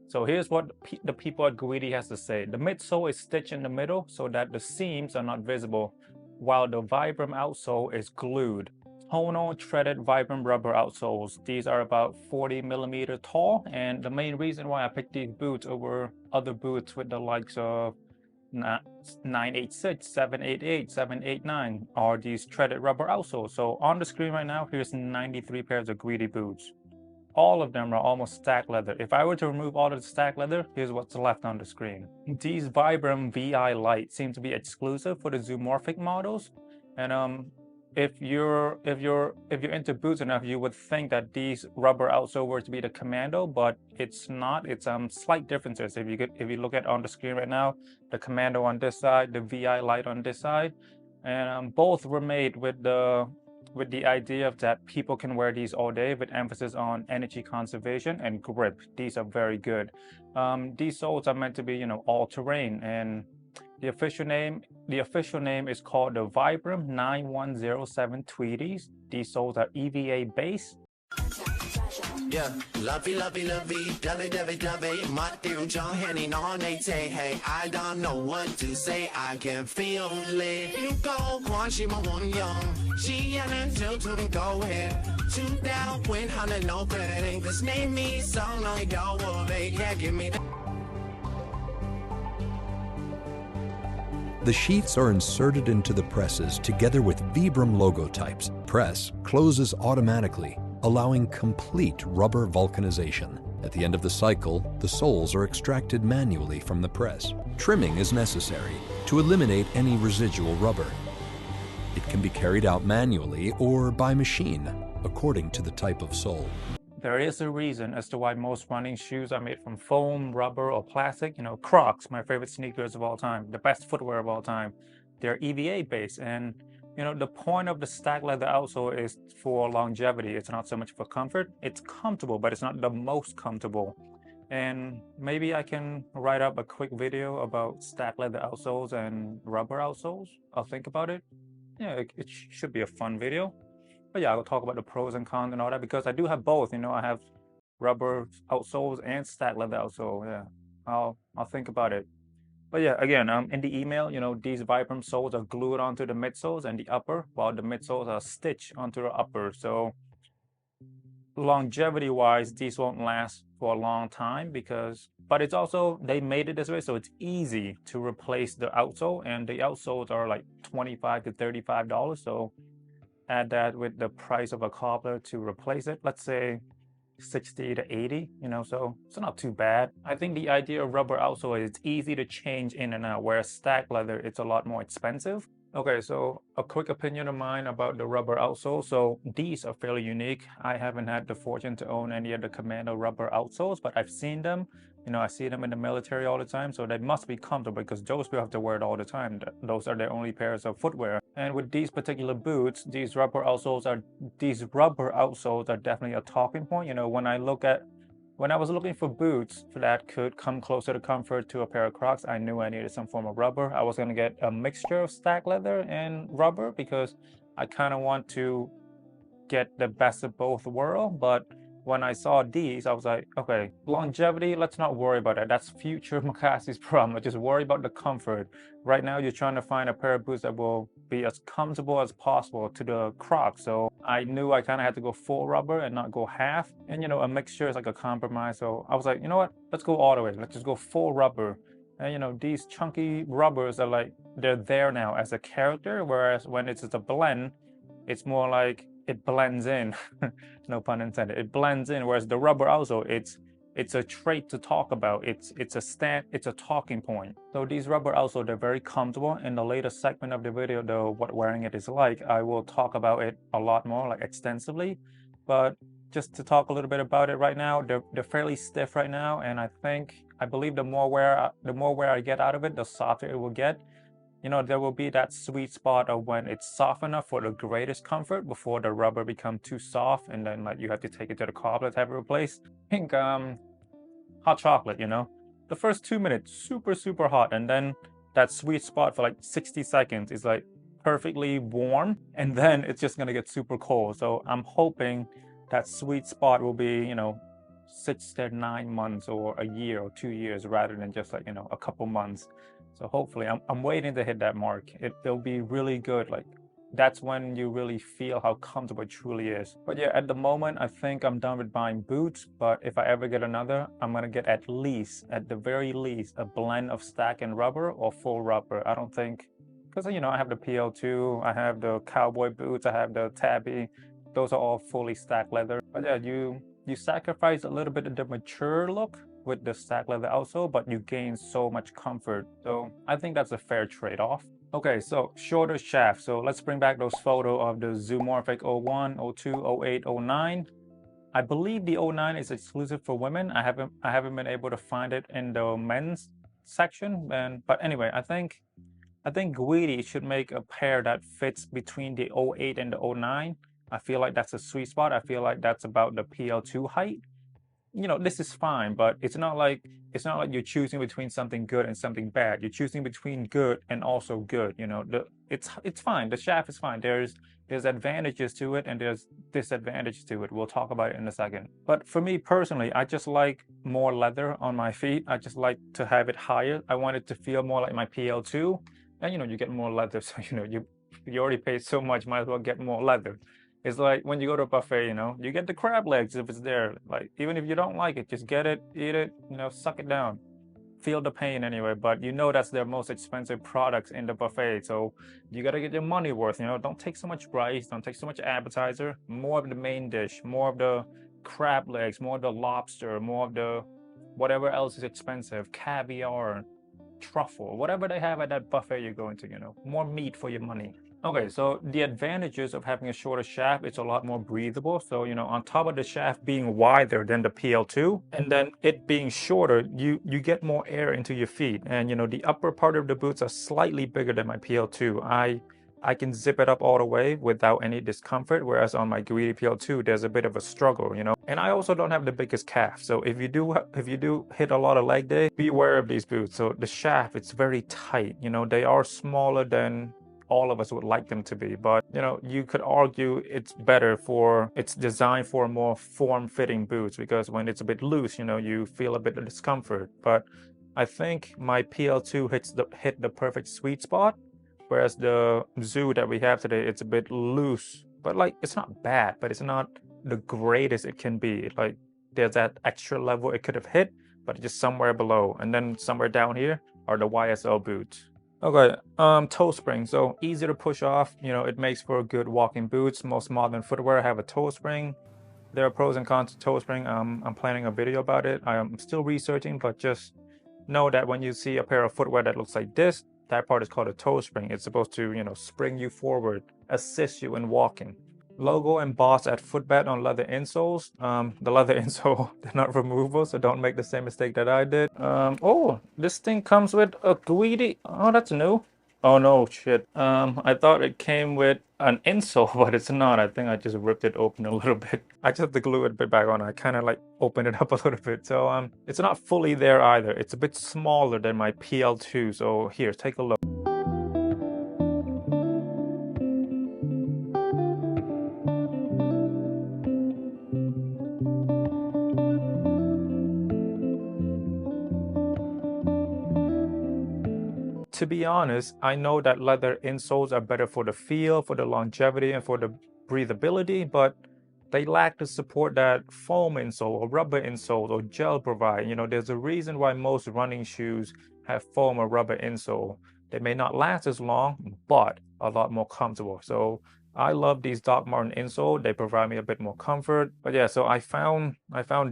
So here's what the people at Guidi has to say. The midsole is stitched in the middle so that the seams are not visible, while the Vibram outsole is glued. Tonal treaded Vibram rubber outsoles. These are about 40 millimeters tall, and the main reason why I picked these boots over other boots with the likes of 986, 788, 789 are these treaded rubber outsoles. So on the screen right now, here's 93 pairs of Guidi boots. All of them are almost stacked leather. If I were to remove all of the stacked leather, here's what's left on the screen. These Vibram VI Light seem to be exclusive for the zoomorphic models, and if you're into boots enough, you would think that these rubber outsole were to be the Commando, but it's not. It's slight differences. If you look at on the screen right now, the Commando on this side, the VI Light on this side, and both were made with the idea of that people can wear these all day with emphasis on energy conservation and grip. These are very good. These soles are meant to be, you know, all terrain, and The official name is called the Vibram 9107 Tweedies. These soles are EVA based. Yeah, lovey, lovey, lovey, dovey, dovey, dovey. Matthew John Henny on they say, hey, I don't know what to say, I can feel it. You go, Quan, she my one young. She and until to go ahead. Shoot down, win, hundred, no credit. Cause name me song like y'all will they can't give me the. The sheets are inserted into the presses together with Vibram logo types. Press closes automatically, allowing complete rubber vulcanization. At the end of the cycle, the soles are extracted manually from the press. Trimming is necessary to eliminate any residual rubber. It can be carried out manually or by machine, according to the type of sole. There is a reason as to why most running shoes are made from foam, rubber, or plastic. You know, Crocs, my favorite sneakers of all time, the best footwear of all time. They're EVA based, and you know, the point of the stack leather outsole is for longevity. It's not so much for comfort. It's comfortable, but it's not the most comfortable. And maybe I can write up a quick video about stack leather outsoles and rubber outsoles. I'll think about it. Yeah, it should be a fun video. But yeah, I'll talk about the pros and cons and all that, because I do have both. You know, I have rubber outsoles and stack leather outsole. Yeah, I'll think about it. But yeah, again, in the email, you know, these Vibram soles are glued onto the midsoles and the upper, while the midsoles are stitched onto the upper. So longevity-wise, these won't last for a long time but it's also, they made it this way so it's easy to replace the outsole, and the outsoles are like $25 to $35. So add that with the price of a cobbler to replace it, let's say 60 to 80, you know, so it's not too bad. I think the idea of rubber outsole is it's easy to change in and out, whereas stack leather, it's a lot more expensive. Okay, so a quick opinion of mine about the rubber outsole. So these are fairly unique. I haven't had the fortune to own any of the Commando rubber outsoles, but I've seen them. You know, I see them in the military all the time, so they must be comfortable because those people have to wear it all the time. Those are their only pairs of footwear. And with these particular boots, these rubber outsoles are definitely a talking point. You know, when I was looking for boots that could come closer to comfort to a pair of Crocs, I knew I needed some form of rubber. I was going to get a mixture of stack leather and rubber because I kind of want to get the best of both worlds. But when I saw these, I was like, okay, longevity, let's not worry about that. That's future Makasy's problem. Just worry about the comfort. Right now, you're trying to find a pair of boots that will be as comfortable as possible to the Crocs. So I knew I kind of had to go full rubber and not go half. And you know, a mixture is like a compromise. So I was like, you know what? Let's go all the way. Let's just go full rubber. And you know, these chunky rubbers are like, they're there now as a character. Whereas when it's a blend, it's more like it blends in. No pun intended. It blends in. Whereas the rubber also, it's a trait to talk about. It's a talking point. So these rubber also, they're very comfortable. In the later segment of the video, though, what wearing it is like, I will talk about it a lot more, like extensively. But just to talk a little bit about it right now, they're fairly stiff right now, and I believe the more wear I get out of it, the softer it will get. You know, there will be that sweet spot of when it's soft enough for the greatest comfort before the rubber becomes too soft, and then like you have to take it to the cobbler to have it replaced. I think hot chocolate, you know, the first 2 minutes super hot, and then that sweet spot for like 60 seconds is like perfectly warm, and then it's just gonna get super cold. So I'm hoping that sweet spot will be, you know, 6 to 9 months or a year or 2 years rather than just like, you know, a couple months. So hopefully, I'm waiting to hit that mark. It'll be really good. Like, that's when you really feel how comfortable it truly is. But yeah, at the moment, I think I'm done with buying boots. But if I ever get another, I'm gonna get at the very least, a blend of stack and rubber or full rubber. I don't think, because you know, I have the PL2, I have the cowboy boots, I have the tabby. Those are all fully stack leather. But yeah, you sacrifice a little bit of the mature look with the stack leather outsole, but you gain so much comfort. So I think that's a fair trade-off. Okay, so shorter shaft. So let's bring back those photos of the Zoomorphic 01, 02, 08, 09. I believe the 09 is exclusive for women. I haven't been able to find it in the men's section. But anyway, I think Guidi should make a pair that fits between the 08 and the 09. I feel like that's a sweet spot. I feel like that's about the PL2 height. You know, this is fine, but it's not like it's not like you're choosing between something good and something bad. You're choosing between good and also good. You know, it's fine. The shaft is fine. There's advantages to it and there's disadvantages to it. We'll talk about it in a second. But for me personally, I just like more leather on my feet. I just like to have it higher. I want it to feel more like my PL2. And you know, you get more leather, so you know, you already paid so much, might as well get more leather. It's like when you go to a buffet, you know, you get the crab legs if it's there. Like, even if you don't like it, just get it, eat it, you know, suck it down. Feel the pain anyway, but you know that's their most expensive products in the buffet. So you gotta get your money worth, you know. Don't take so much rice, don't take so much appetizer, more of the main dish, more of the crab legs, more of the lobster, more of the whatever else is expensive, caviar, truffle, whatever they have at that buffet you're going to, you know, more meat for your money. Okay, so the advantages of having a shorter shaft, it's a lot more breathable. So, you know, on top of the shaft being wider than the PL2, and then it being shorter, you get more air into your feet. And, you know, the upper part of the boots are slightly bigger than my PL2. I can zip it up all the way without any discomfort, whereas on my Guidi PL2, there's a bit of a struggle, you know. And I also don't have the biggest calf, so if you do hit a lot of leg day, beware of these boots. So the shaft, it's very tight, you know. They are smaller than all of us would like them to be, but you know, you could argue it's designed for more form-fitting boots, because when it's a bit loose, you know, you feel a bit of discomfort. But I think my PL2 hit the perfect sweet spot, whereas the Zoo that we have today, it's a bit loose, but like, it's not bad, but it's not the greatest it can be. Like, there's that extra level it could have hit, but just somewhere below. And then somewhere down here are the YSL boots. Okay, toe spring, so easy to push off. You know, it makes for good walking boots. Most modern footwear have a toe spring. There are pros and cons to toe spring. I'm planning a video about it. I'm still researching, but just know that when you see a pair of footwear that looks like this, that part is called a toe spring. It's supposed to, you know, spring you forward, assist you in walking. Logo embossed at footbed on leather insoles. The leather insole, they're not removable, so don't make the same mistake that I did. Oh, this thing comes with a Guidi. Oh, that's new. Oh no, shit. I thought it came with an insole, but it's not. I think I just ripped it open a little bit. I just have to glue it a bit back on. I kind of like opened it up a little bit. So it's not fully there either. It's a bit smaller than my PL2. So here, take a look. To be honest, I know that leather insoles are better for the feel, for the longevity, and for the breathability, but they lack the support that foam insole or rubber insole or gel provide. You know, there's a reason why most running shoes have foam or rubber insole. They may not last as long, but a lot more comfortable. So I love these Doc Marten insole. They provide me a bit more comfort. But yeah, so I found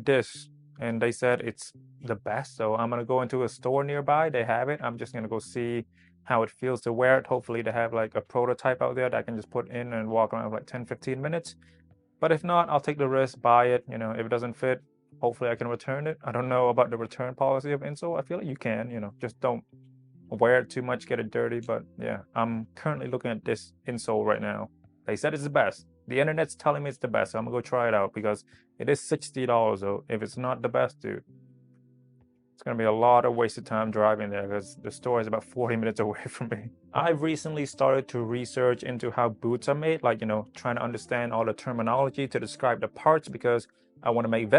this, and they said it's the best. So I'm gonna go into a store nearby. They have it. I'm just gonna go see how it feels to wear it. Hopefully they have like a prototype out there that I can just put in and walk around for like 10-15 minutes. But if not, I'll take the risk, buy it. You know, if it doesn't fit, hopefully I can return it. I don't know about the return policy of insole. I feel like you can, you know, just don't wear it too much, get it dirty. But yeah, I'm currently looking at this insole right now. They said it's the best. The internet's telling me it's the best, so I'm gonna go try it out, because it is $60 though. If it's not the best, dude, it's gonna be a lot of wasted time driving there, because the store is about 40 minutes away from me. I've recently started to research into how boots are made, like, you know, trying to understand all the terminology to describe the parts, because I want to make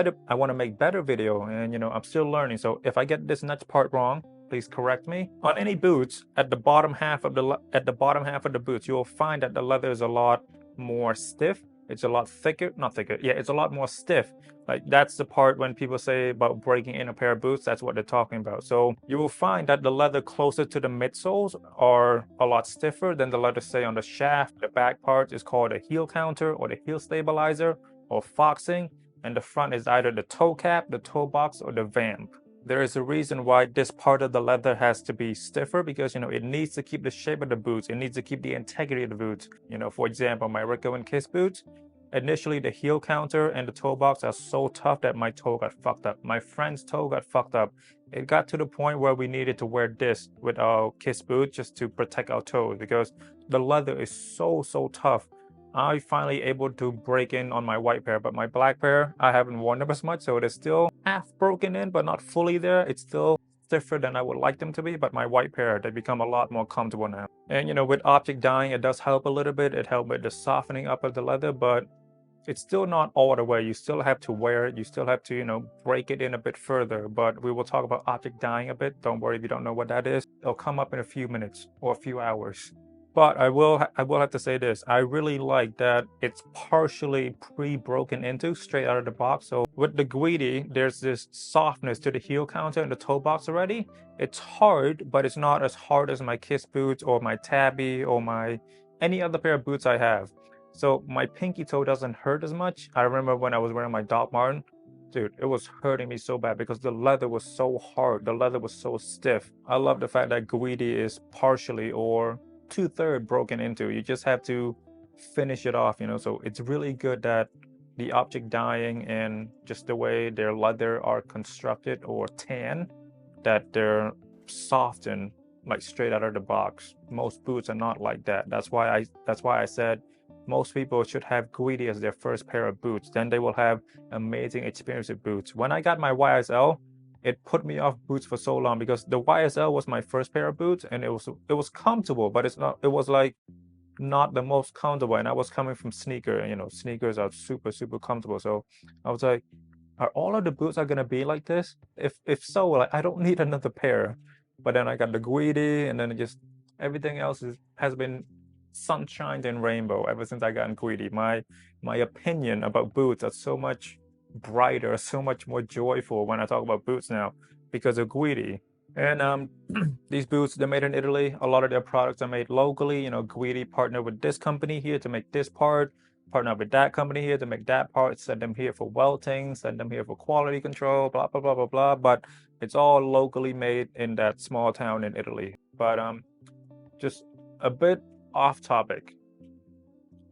better video, and you know, I'm still learning. So if I get this next part wrong, please correct me. On any boots, at the bottom half of the boots, you'll find that the leather is a lot more stiff. It's a lot thicker, not thicker. Yeah, it's a lot more stiff. Like, that's the part when people say about breaking in a pair of boots, that's what they're talking about. So you will find that the leather closer to the midsoles are a lot stiffer than the leather, say, on the shaft. The back part is called a heel counter or the heel stabilizer or foxing, and the front is either the toe cap, the toe box, or the vamp. There is a reason why this part of the leather has to be stiffer, because, you know, it needs to keep the shape of the boots. It needs to keep the integrity of the boots. You know, for example, my Rico and Kiss boots, initially the heel counter and the toe box are so tough that my toe got fucked up. My friend's toe got fucked up. It got to the point where we needed to wear this with our Kiss boot just to protect our toes, because the leather is so tough. I finally able to break in on my white pair, but my black pair, I haven't worn them as much, so it is still half broken in, but not fully there. It's still stiffer than I would like them to be, but my white pair, they become a lot more comfortable now. And you know, with object dyeing, it does help a little bit. It helps with the softening up of the leather, but it's still not all the way. You still have to wear it. You still have to, you know, break it in a bit further. But we will talk about object dyeing a bit. Don't worry if you don't know what that is. It'll come up in a few minutes or a few hours. But I will have to say this. I really like that it's partially pre-broken into straight out of the box. So with the Guidi, there's this softness to the heel counter and the toe box already. It's hard, but it's not as hard as my Kiss boots or my Tabby or my any other pair of boots I have. So my pinky toe doesn't hurt as much. I remember when I was wearing my Doc Marten, dude, it was hurting me so bad because the leather was so hard. The leather was so stiff. I love the fact that Guidi is partially or 2/3 broken into. You just have to finish it off, you know. So it's really good that the object dyeing and just the way their leather are constructed or tan, that they're softened like straight out of the box. Most boots are not like that. That's why I said most people should have Guidi as their first pair of boots. Then they will have amazing experience with boots. When I got my YSL, it put me off boots for so long because the YSL was my first pair of boots and it was comfortable, but it was like not the most comfortable. And I was coming from sneaker, and you know, sneakers are super comfortable. So I was like, are all of the boots are gonna be like this? If so, like I don't need another pair. But then I got the Guidi, and then it just everything else has been sunshine and rainbow ever since I got in Guidi. My opinion about boots are so much brighter, so much more joyful when I talk about boots now because of Guidi. And these boots, they're made in Italy. A lot of their products are made locally. You know, Guidi partnered with this company here to make this part, partner with that company here to make that part, send them here for welting, send them here for quality control, blah, blah, blah, blah, blah. But it's all locally made in that small town in Italy. But just a bit off topic.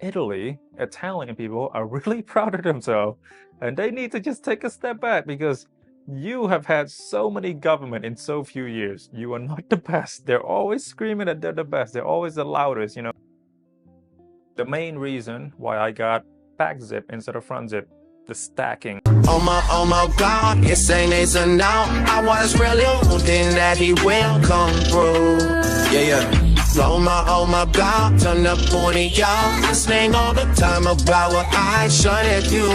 Italy, Italian people are really proud of themselves, and they need to just take a step back because you have had so many government in so few years. You are not the best. They're always screaming that they're the best. They're always the loudest, you know. The main reason why I got back zip instead of front zip, the stacking. Oh my God, it's ain't easy now. I was really hoping that he will come through. Yeah. Oh my God, turn up 40 y'all. Listening all the time about what I should do.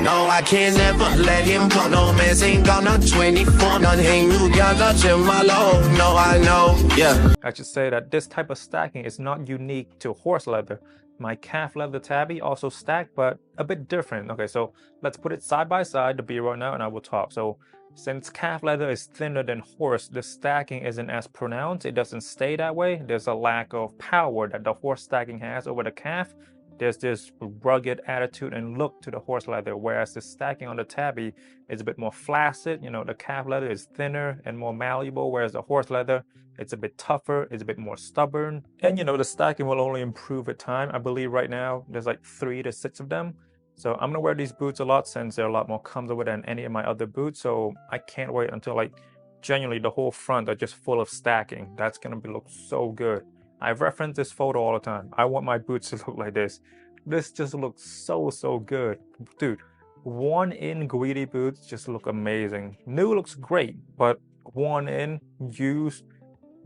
No, I can't never let him go. No, man, ain't gonna 24. Nothing new, got to my low. No, I know, yeah. I should say that this type of stacking is not unique to horse leather. My calf leather tabby also stacked, but a bit different. Okay, so let's put it side by side, the B-roll now, and I will talk. So since calf leather is thinner than horse, the stacking isn't as pronounced. It doesn't stay that way. There's a lack of power that the horse stacking has over the calf. There's this rugged attitude and look to the horse leather, whereas the stacking on the tabby is a bit more flaccid. You know, the calf leather is thinner and more malleable, whereas the horse leather, it's a bit tougher, it's a bit more stubborn. And you know, the stacking will only improve with time. I believe right now there's like 3 to 6 of them. So I'm gonna wear these boots a lot since they're a lot more comfortable than any of my other boots. So I can't wait until like genuinely the whole front are just full of stacking. That's gonna look so good. I reference this photo all the time. I want my boots to look like this. This just looks so good. Dude, worn in Guidi boots just look amazing. New looks great, but worn in, used,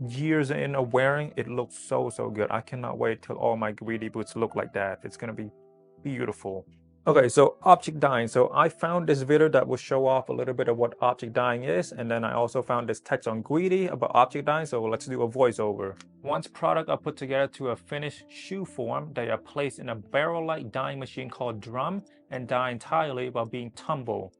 years in of wearing, it looks so good. I cannot wait till all my Guidi boots look like that. It's gonna be beautiful. Okay, so object dyeing. So I found this video that will show off a little bit of what object dyeing is, and then I also found this text on Guidi about object dyeing, so let's do a voiceover. Once products are put together to a finished shoe form, they are placed in a barrel-like dyeing machine called drum and dye entirely while being tumbled,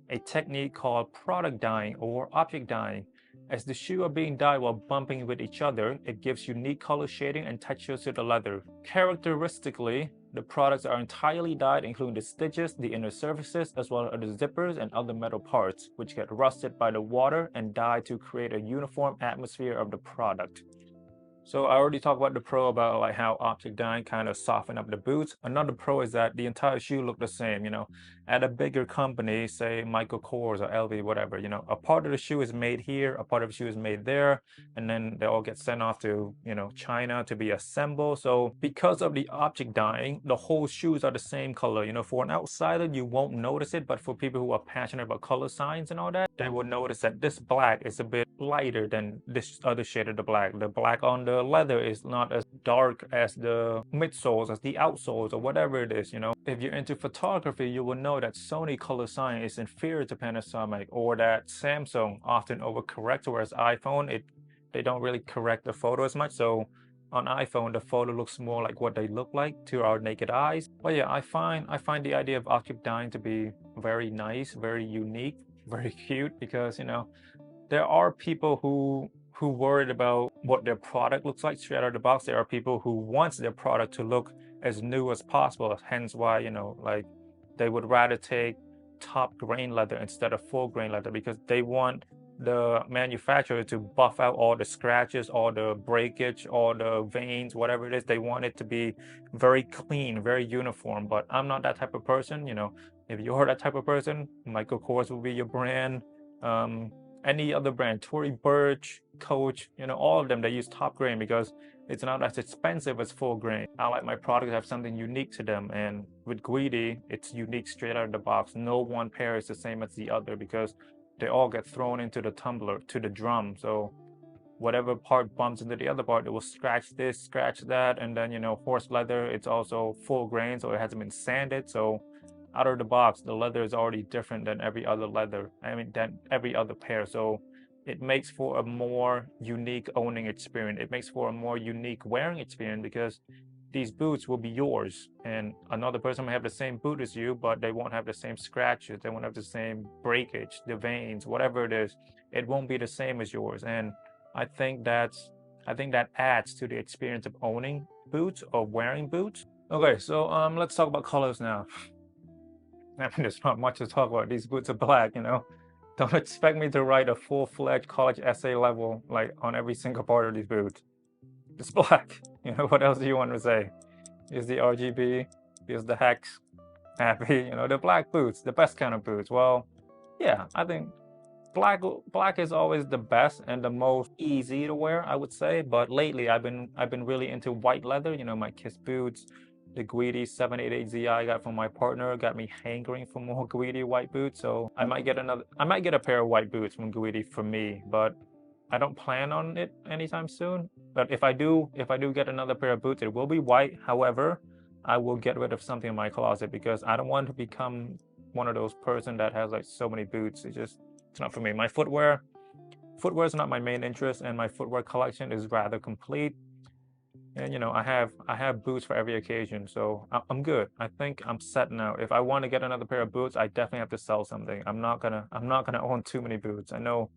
a technique called product dyeing or object dyeing. As the shoe are being dyed while bumping with each other, it gives unique color shading and textures to the leather. Characteristically, the products are entirely dyed, including the stitches, the inner surfaces, as well as the zippers and other metal parts, which get rusted by the water and dyed to create a uniform atmosphere of the product. So I already talked about the pro about like how object dyeing kind of soften up the boots. Another pro is that the entire shoe look the same, you know. at a bigger company, say Michael Kors or LV, whatever, you know, a part of the shoe is made here, a part of the shoe is made there, and then they all get sent off to, you know, China to be assembled. So because of the object dyeing, the whole shoes are the same color. You know, for an outsider, you won't notice it, but for people who are passionate about color science and all that, they will notice that this black is a bit lighter than this other shade of the black. The black on the leather is not as dark as the midsoles, as the outsoles, or whatever it is, you know. If you're into photography, you will know that Sony color science is inferior to Panasonic, or that Samsung often overcorrects, whereas iPhone, they don't really correct the photo as much. So on iPhone, the photo looks more like what they look like to our naked eyes. But yeah, I find the idea of object dyeing to be very nice, very unique, very cute, because, you know, there are people who worried about what their product looks like straight out of the box. There are people who wants their product to look as new as possible, hence why, you know, like they would rather take top grain leather instead of full grain leather, because they want the manufacturer to buff out all the scratches, all the breakage, all the veins, whatever it is. They want it to be very clean, very uniform. But I'm not that type of person. You know, if you're that type of person, Michael Kors will be your brand. Any other brand, Tory Burch, Coach, you know, all of them, they use top grain because it's not as expensive as full grain. I like my product to have something unique to them, and with Guidi, it's unique straight out of the box. No one pair is the same as the other because they all get thrown into the tumbler, to the drum. So whatever part bumps into the other part, it will scratch this, scratch that. And then, you know, horse leather, it's also full grain, so it hasn't been sanded. So out of the box, the leather is already different than every other leather, than every other pair. So it makes for a more unique owning experience. It makes for a more unique wearing experience, because these boots will be yours, and another person may have the same boot as you, but they won't have the same scratches, they won't have the same breakage, the veins, whatever it is. It won't be the same as yours. And I think that adds to the experience of owning boots or wearing boots. Okay, so let's talk about colors now. I mean, there's not much to talk about. These boots are black, you know. Don't expect me to write a full-fledged college essay level like on every single part of these boots. It's black. You know, what else do you want to say? Here's the RGB, here's the hex, happy, you know, the black boots, the best kind of boots. Well, yeah, I think black is always the best and the most easy to wear, I would say. But lately I've been really into white leather, you know, my Kiss boots. The Guidi 788Z I got from my partner got me hankering for more Guidi white boots, so I might get a pair of white boots from Guidi for me, but I don't plan on it anytime soon. But if I do get another pair of boots, it will be white. However, I will get rid of something in my closet because I don't want to become one of those person that has like so many boots. It's not for me. My footwear is not my main interest, and my footwear collection is rather complete. And you know, I have boots for every occasion, so I'm good. I think I'm set now. If I want to get another pair of boots, I definitely have to sell something. I'm not gonna own too many boots. I know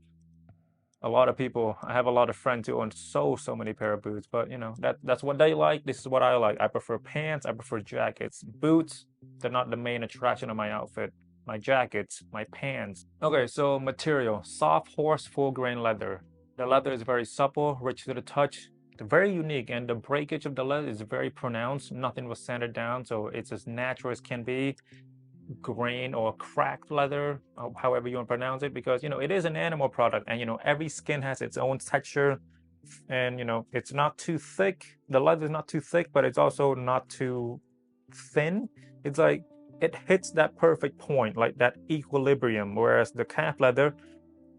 a lot of people. I have a lot of friends who own so many pair of boots, but you know, that's what they like. This is what I like. I prefer pants. I prefer jackets. Boots, they're not the main attraction of my outfit. My jackets, my pants. Okay, so material: soft horse full grain leather. The leather is very supple, rich to the touch. Very unique, and the breakage of the leather is very pronounced. Nothing was sanded down, so it's as natural as can be. Grain or cracked leather, however you want to pronounce it, because you know, it is an animal product, and you know, every skin has its own texture, and you know, it's not too thick. The leather is not too thick, but it's also not too thin. It's like it hits that perfect point, like that equilibrium, whereas the calf leather,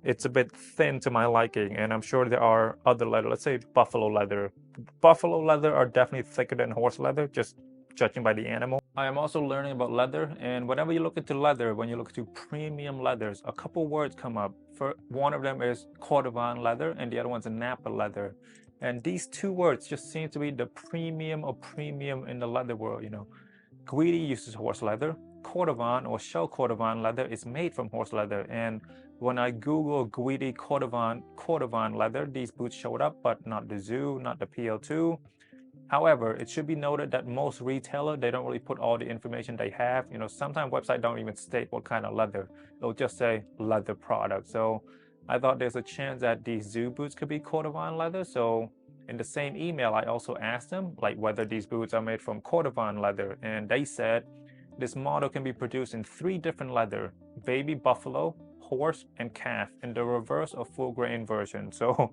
it's a bit thin to my liking, and I'm sure there are other leather, let's say buffalo leather. Buffalo leather are definitely thicker than horse leather, just judging by the animal. I am also learning about leather, and whenever you look into leather, when you look into premium leathers, a couple words come up. For one of them is Cordovan leather, and the other one's Napa leather. And these two words just seem to be the premium of premium in the leather world, you know. Guidi uses horse leather. Cordovan or shell Cordovan leather is made from horse leather, and when I Google Guidi Cordovan leather, these boots showed up, but not the Zoo, not the PL2. However, it should be noted that most retailers, they don't really put all the information they have. You know, sometimes websites don't even state what kind of leather. They'll just say leather product. So I thought there's a chance that these Zoo boots could be Cordovan leather. So in the same email, I also asked them like whether these boots are made from Cordovan leather, and they said This model can be produced in 3 different leather: baby, buffalo, horse, and calf, in the reverse of full grain version. So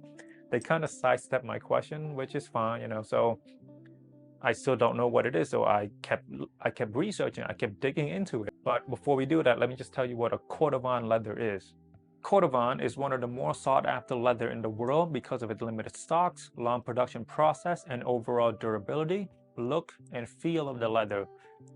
they kind of sidestepped my question, which is fine, you know. So I still don't know what it is, so I kept researching, I kept digging into it. But before we do that, let me just tell you what a cordovan leather is. Cordovan is one of the more sought after leather in the world because of its limited stocks, long production process, and overall durability, look, and feel of the leather.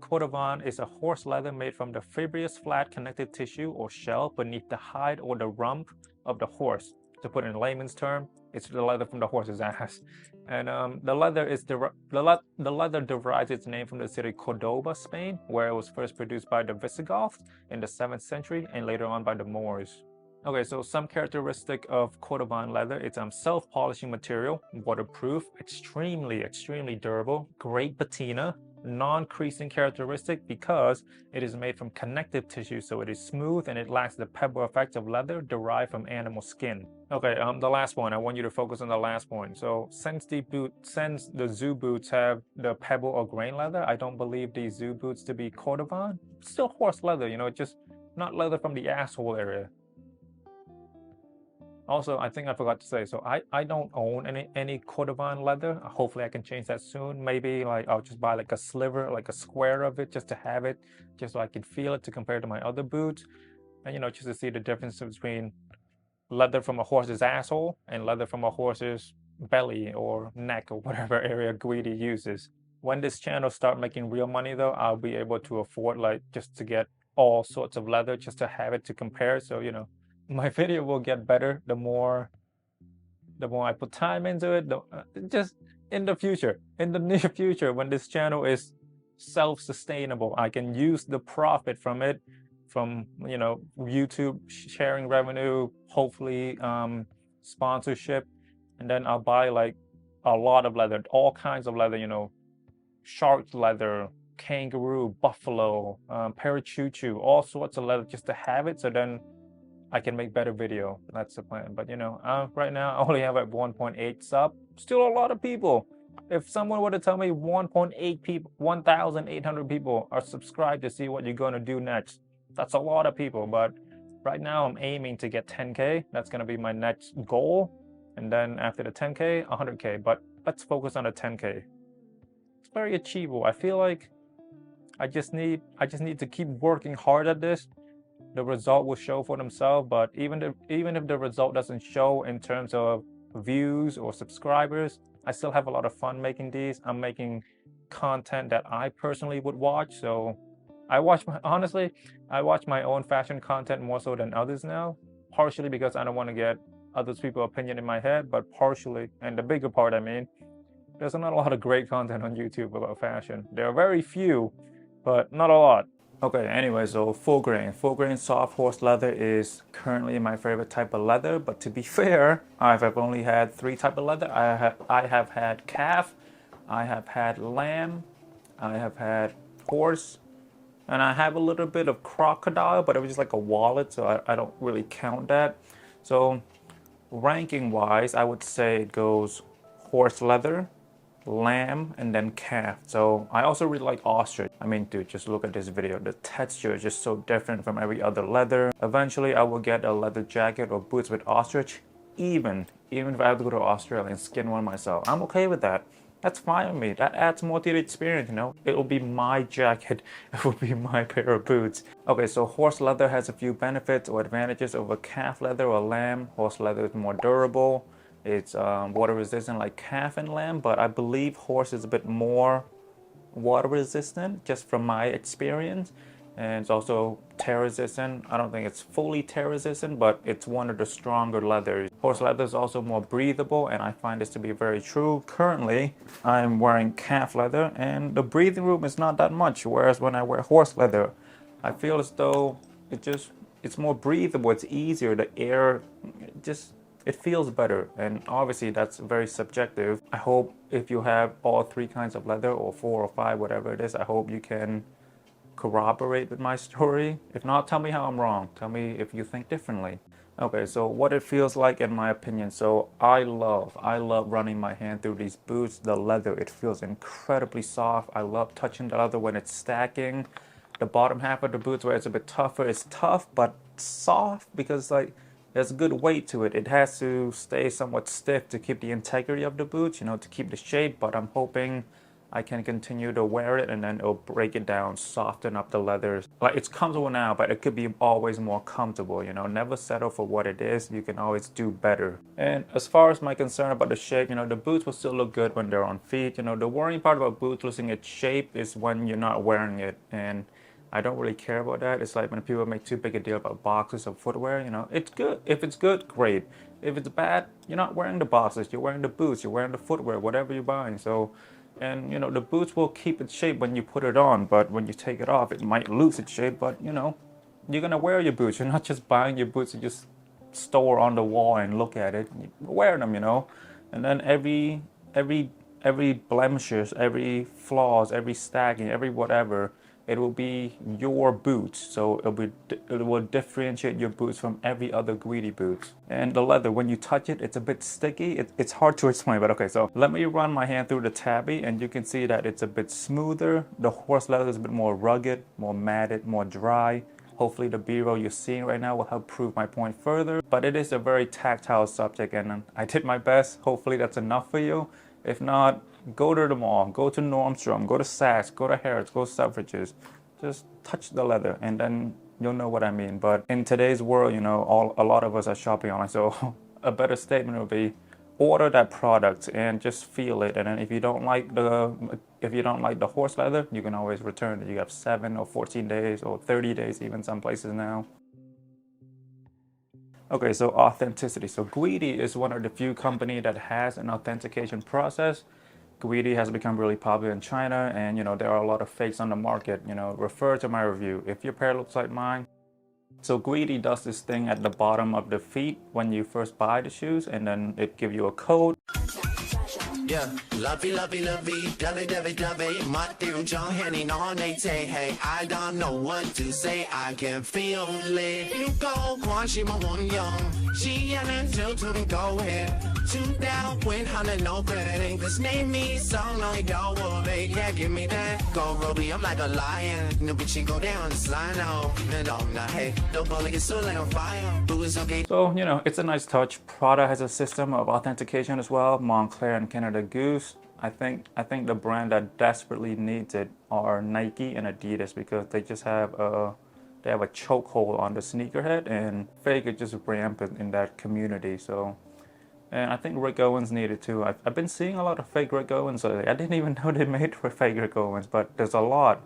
Cordovan is a horse leather made from the fibrous flat connective tissue or shell beneath the hide or the rump of the horse. To put it in layman's term, it's the leather from the horse's ass. And the leather derives its name from the city Cordoba, Spain, where it was first produced by the Visigoths in the 7th century and later on by the Moors. Okay, so some characteristic of cordovan leather, it's self-polishing material, waterproof, extremely durable, great patina, non-creasing characteristic because it is made from connective tissue, so it is smooth and it lacks the pebble effect of leather derived from animal skin. Okay, the last point, I want you to focus on the last point. So since the zoo boots have the pebble or grain leather, I don't believe these zoo boots to be cordovan. Still horse leather, you know, just not leather from the asshole area. Also, I think I forgot to say, so I don't own any cordovan leather. Hopefully I can change that soon. Maybe like I'll just buy like a sliver, like a square of it, just to have it, just so I can feel it to compare to my other boots. And you know, just to see the difference between leather from a horse's asshole and leather from a horse's belly or neck or whatever area Guidi uses. When this channel start making real money though, I'll be able to afford like just to get all sorts of leather just to have it to compare. So, you know, my video will get better the more I put time into it. Just in the future, in the near future, when this channel is self-sustainable, I can use the profit from it, from, you know, YouTube sharing revenue, hopefully sponsorship, and then I'll buy like a lot of leather, all kinds of leather, you know, shark leather, kangaroo, buffalo, parachuchu, all sorts of leather just to have it, so then I can make better video. That's the plan. But you know, right now I only have at 1.8 sub. Still a lot of people. If someone were to tell me 1.8 people, 1,800 people are subscribed to see what you're gonna do next, that's a lot of people. But right now I'm aiming to get 10K. That's gonna be my next goal. And then after the 10K, 100K. But let's focus on the 10K. It's very achievable. I feel like I just need to keep working hard at this. The result will show for themselves, but even if the result doesn't show in terms of views or subscribers, I still have a lot of fun making these. I'm making content that I personally would watch, so honestly, I watch my own fashion content more so than others now, partially because I don't want to get other people's opinion in my head, but partially, and the bigger part, I mean, there's not a lot of great content on YouTube about fashion. There are very few, but not a lot. Okay, anyway, so full grain soft horse leather is currently my favorite type of leather, but to be fair, I've only had 3 types of leather. I have had calf, I have had lamb, I have had horse, and I have a little bit of crocodile, but it was just like a wallet, so I don't really count that. So ranking wise, I would say it goes horse leather, lamb, and then calf. So I also really like ostrich. I mean, dude, just look at this video. The texture is just so different from every other leather. Eventually I will get a leather jacket or boots with ostrich, even if I have to go to Australia and skin one myself. I'm okay with that. That's fine with me. That adds more to the experience, you know. It will be my jacket. It will be my pair of boots. Okay, so horse leather has a few benefits or advantages over calf leather or lamb. Horse leather is more durable. It's water resistant like calf and lamb, but I believe horse is a bit more water resistant, just from my experience. And it's also tear resistant. I don't think it's fully tear resistant, but it's one of the stronger leathers. Horse leather is also more breathable, and I find this to be very true. Currently, I'm wearing calf leather, and the breathing room is not that much, whereas when I wear horse leather, I feel as though it's more breathable, it's easier, the air it feels better, and obviously that's very subjective. I hope if you have all 3 kinds of leather, or 4 or 5, whatever it is, I hope you can corroborate with my story. If not, tell me how I'm wrong. Tell me if you think differently. Okay, so what it feels like in my opinion. So I love running my hand through these boots. The leather, it feels incredibly soft. I love touching the leather when it's stacking. the bottom half of the boots where it's a bit tougher. It's tough but soft because like there's good weight to it. It has to stay somewhat stiff to keep the integrity of the boots, you know, to keep the shape, but I'm hoping I can continue to wear it and then it'll break it down, soften up the leathers. Like it's comfortable now, but it could be always more comfortable, you know, never settle for what it is. You can always do better. And as far as my concern about the shape, you know, the boots will still look good when they're on feet. You know, the worrying part about boots losing its shape is when you're not wearing it. And I don't really care about that. It's like when people make too big a deal about boxes of footwear, you know, it's good. If it's good, great. If it's bad, you're not wearing the boxes, you're wearing the boots, you're wearing the footwear, whatever you're buying. So, and you know, the boots will keep its shape when you put it on, but when you take it off, it might lose its shape, but you know, you're gonna wear your boots. You're not just buying your boots to just store on the wall and look at it. You wear them, you know, and then every blemishes, every flaws, every stacking, every whatever, it will be your boots. So it will differentiate your boots from every other Guidi boots. And the leather, when you touch it, it's a bit sticky. It's hard to explain, but okay, so let me run my hand through the tabby and you can see that it's a bit smoother. The horse leather is a bit more rugged, more matted, more dry. Hopefully the B-roll you're seeing right now will help prove my point further. But it is a very tactile subject and I did my best. Hopefully that's enough for you. If not, go to the mall, go to Nordstrom, go to Saks, go to Harrods, go to Selfridges. Just touch the leather and then you'll know what I mean. But in today's world, you know, a lot of us are shopping online. So a better statement would be order that product and just feel it. And then if you don't like the horse leather, you can always return it. You have 7 or 14 days or 30 days, even some places now. Okay, so authenticity. So Guidi is one of the few companies that has an authentication process. Guidi has become really popular in China and, you know, there are a lot of fakes on the market. You know, refer to my review if your pair looks like mine. So Guidi does this thing at the bottom of the feet when you first buy the shoes and then it gives you a code. Yeah, lovey, lovey, lovey, dovey, dovey, dovey. My dear John Henning on they say, hey, I don't know what to say, I can feel it. You go, she my one young. She and until to go ahead. 2 down, win, 100, no credit. Cause name me song, no, go away. Yeah, give me that. Go, Roby, I'm like a lion. No bitch, go down the slide now. No, hey, don't go like it's so like on fire. Boo is okay. So, you know, it's a nice touch. Prada has a system of authentication as well. Montclair and Canada Goose. I think the brand that desperately needs it are Nike and Adidas because they just have a chokehold on the sneakerhead and fake is just rampant in that community. So, and I think Rick Owens needed too. I've been seeing a lot of fake Rick Owens lately. I didn't even know they made fake Rick Owens, but there's a lot.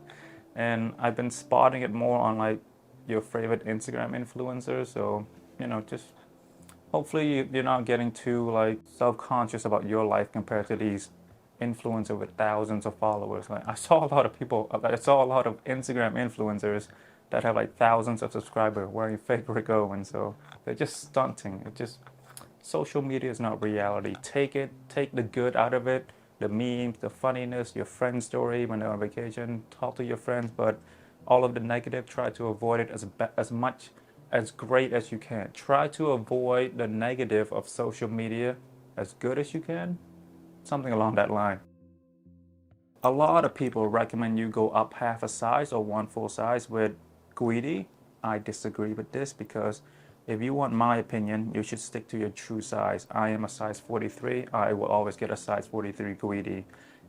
And I've been spotting it more on like your favorite Instagram influencers. So, you know, just hopefully you're not getting too like self-conscious about your life compared to these influencers with thousands of followers. Like I saw a lot of Instagram influencers that have like thousands of subscribers wearing fake Rick Owens. So they're just stunting. It just, social media is not reality. Take the good out of it, the memes, the funniness, your friend's story when they're on vacation, talk to your friends, but all of the negative, try to avoid it as great as you can. Try to avoid the negative of social media as good as you can. Something along that line. A lot of people recommend you go up half a size or 1 full size with Guidi. I disagree with this because if you want my opinion, you should stick to your true size. I am a size 43. I will always get a size 43 Guidi.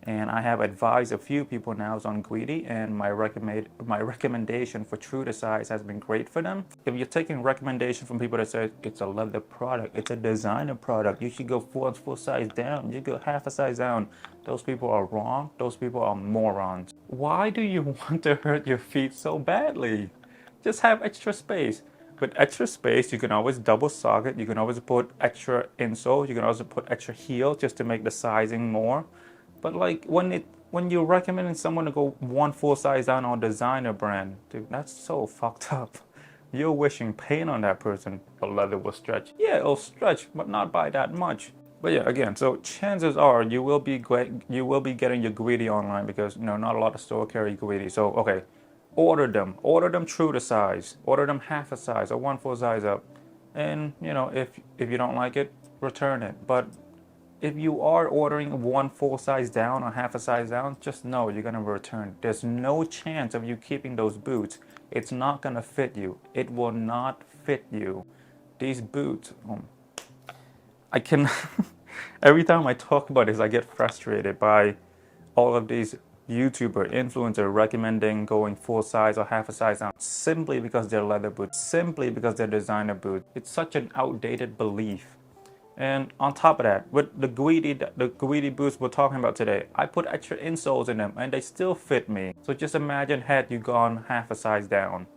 And I have advised a few people now on Guidi, and my recommendation for true to size has been great for them. If you're taking recommendation from people that say it's a leather product, it's a designer product, you should go full size down, you go half a size down. Those people are wrong. Those people are morons. Why do you want to hurt your feet so badly? Just have extra space. With extra space, you can always double sock it. You can always put extra insoles. You can also put extra heel just to make the sizing more. But like when you're recommending someone to go 1 full size down on a designer brand, dude, that's so fucked up. You're wishing pain on that person. The leather will stretch. Yeah, it'll stretch, but not by that much. But yeah, again, so chances are you will be getting your Guidi online because, you know, not a lot of store carry Guidi. So okay, order them true to size, order them half a size or 1 full size up, and you know, if you don't like it, return it. But if you are ordering one full size down or half a size down, just know you're gonna return. There's no chance of you keeping those boots. It's not gonna fit you. It will not fit you. These boots, I can, every time I talk about this, I get frustrated by all of these YouTuber, influencer recommending going full size or half a size down simply because they're leather boots, simply because they're designer boots. It's such an outdated belief. And on top of that, with the Guidi boots we're talking about today, I put extra insoles in them and they still fit me. So just imagine had you gone half a size down.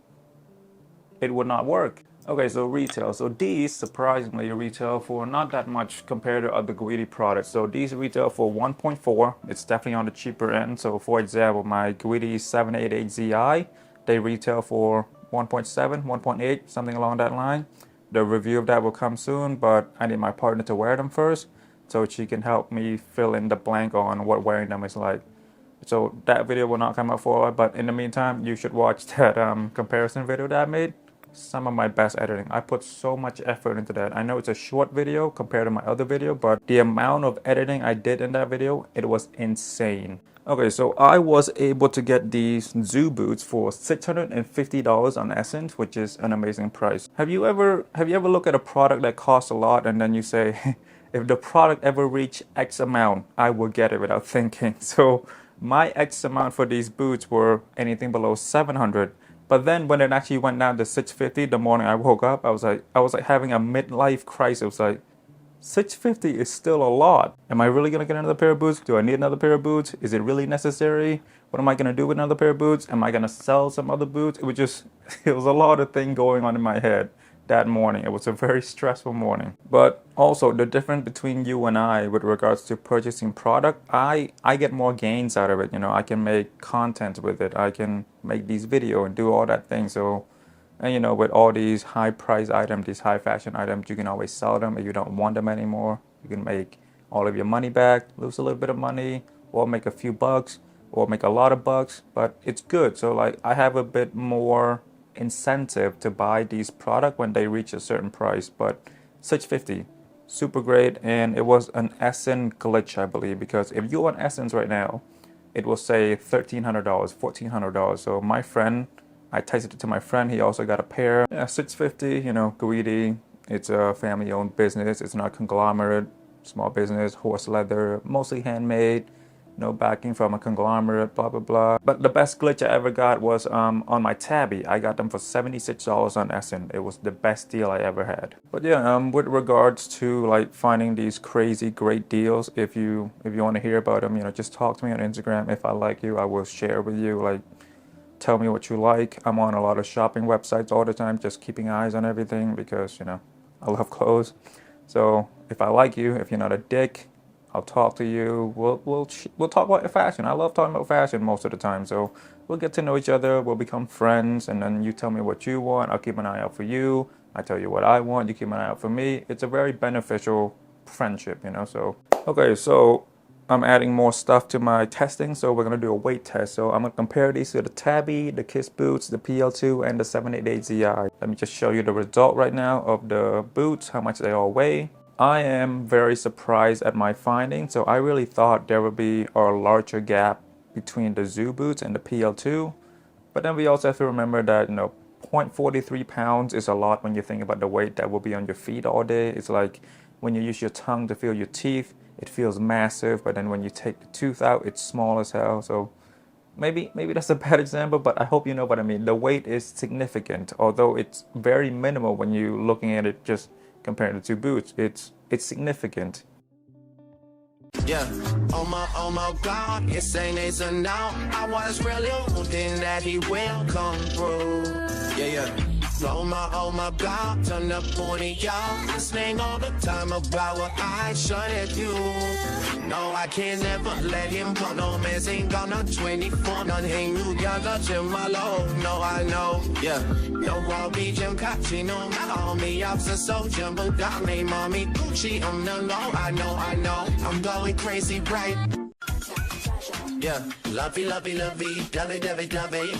It would not work. Okay, so retail. So these surprisingly retail for not that much compared to other Guidi products. So these retail for 1.4. It's definitely on the cheaper end. So for example, my Guidi 788ZI, they retail for 1.7, 1.8, something along that line. The review of that will come soon, but I need my partner to wear them first so she can help me fill in the blank on what wearing them is like. So that video will not come out for, but in the meantime, you should watch that comparison video that I made. Some of my best editing. I put so much effort into that. I know it's a short video compared to my other video, but the amount of editing I did in that video, it was insane. Okay, so I was able to get these Zoo boots for $650 on Essence, which is an amazing price. Have you ever looked at a product that costs a lot and then you say, if the product ever reach X amount, I will get it without thinking. So my X amount for these boots were anything below $700. But then when it actually went down to $650 the morning I woke up, I was like having a midlife crisis. It was like, $650 is still a lot. Am I really gonna get another pair of boots? Do I need another pair of boots? Is it really necessary? What am I gonna do with another pair of boots? Am I gonna sell some other boots? It was a lot of things going on in my head that morning. It was a very stressful morning. But also the difference between you and I with regards to purchasing product, I get more gains out of it. You know, I can make content with it. I can make these videos and do all that thing. So, and you know, with all these high price items, these high fashion items, you can always sell them if you don't want them anymore. You can make all of your money back, lose a little bit of money, or make a few bucks, or make a lot of bucks, but it's good. So like I have a bit more incentive to buy these products when they reach a certain price. But $650, super great. And it was an Essence glitch, I believe, because if you're on Essence right now, it will say $1,300, $1,400. So my friend, I texted it to my friend, he also got a pair. Yeah, $650, you know, Guidi, it's a family owned business, it's not a conglomerate, small business, horse leather, mostly handmade, no backing from a conglomerate, blah, blah, blah. But the best glitch I ever got was on my Tabby. I got them for $76 on Essence. It was the best deal I ever had. But yeah, with regards to like finding these crazy great deals, if you want to hear about them, you know, just talk to me on Instagram. If I like you, I will share with you. Like, tell me what you like. I'm on a lot of shopping websites all the time, just keeping eyes on everything because, you know, I love clothes. So if I like you, if you're not a dick, I'll talk to you. We'll talk about fashion. I love talking about fashion most of the time. So we'll get to know each other. We'll become friends. And then you tell me what you want. I'll keep an eye out for you. I tell you what I want. You keep an eye out for me. It's a very beneficial friendship, you know. So, okay, so I'm adding more stuff to my testing. So we're going to do a weight test. So I'm going to compare these to the Tabby, the Kiss boots, the PL2, and the 788ZI. Let me just show you the result right now of the boots, how much they all weigh. I am very surprised at my findings. So I really thought there would be a larger gap between the Zoo boots and the PL2. But then we also have to remember that, you know, 0.43 pounds is a lot when you think about the weight that will be on your feet all day. It's like when you use your tongue to feel your teeth, it feels massive, but then when you take the tooth out, it's small as hell. So maybe that's a bad example, but I hope you know what I mean. The weight is significant, although it's very minimal when you're looking at it just compared to two boots. It's significant. Yeah, oh my God, it's saying it's a now. I was really hoping that he will come through. Yeah. Oh my God, turn up 40, y'all. Listening all the time about what I shouldn't do. No, I can never let him go. No man ain't gonna 24. None hang you got to my low. No, I know, yeah. No, I'll be Jim Kachi, no, not me. I'm so jumbo, got me, mommy. Gucci, I'm the low. I know. I'm going crazy, right? Yeah, lovey,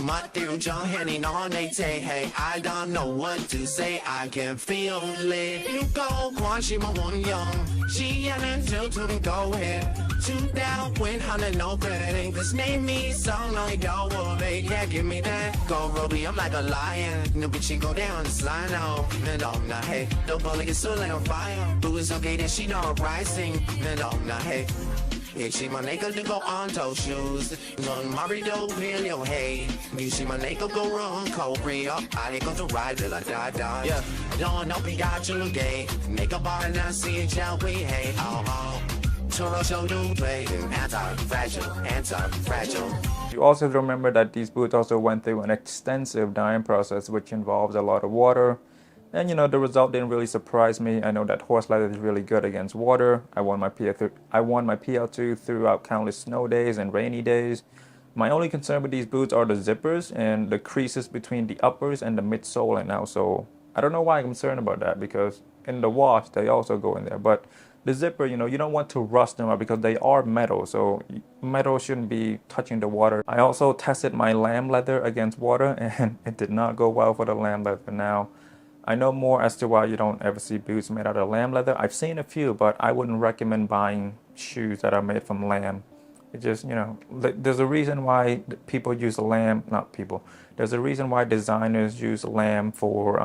my dear John Henny, no, they say, hey, I don't know what to say, I can feel it. You go, Quan, she my one young. She yelling to go ahead. Two down, win, holla, no credit. This name me so long, yo, yeah, give me that. Go, Roby, I'm like a lion. No bitch, she go down the slide now. And I'm not, hey, no bullet, it's so like a fire. Who is okay, then she know I'm rising. And I'm not, hey. Yeah, she my nigga to go on toe shoes. Long Mario, real hey. You see my nigga go wrong, cold real. I go to ride till I die. Yeah, don't know we got you gay. Make a bar and I see it, shall we? Hey, oh. Toro show do play. Anti-fragile. You also have to remember that these boots also went through an extensive dyeing process, which involves a lot of water. And you know, the result didn't really surprise me. I know that horse leather is really good against water. I won my PL2 throughout countless snow days and rainy days. My only concern with these boots are the zippers and the creases between the uppers and the midsole and outsole. I don't know why I'm concerned about that, because in the wash they also go in there. But the zipper, you know, you don't want to rust them out because they are metal, so metal shouldn't be touching the water. I also tested my lamb leather against water and it did not go well for the lamb leather. Now, I know more as to why you don't ever see boots made out of lamb leather. I've seen a few, but I wouldn't recommend buying shoes that are made from lamb. It just, you know, there's a reason why people use lamb, not people. There's a reason why designers use lamb for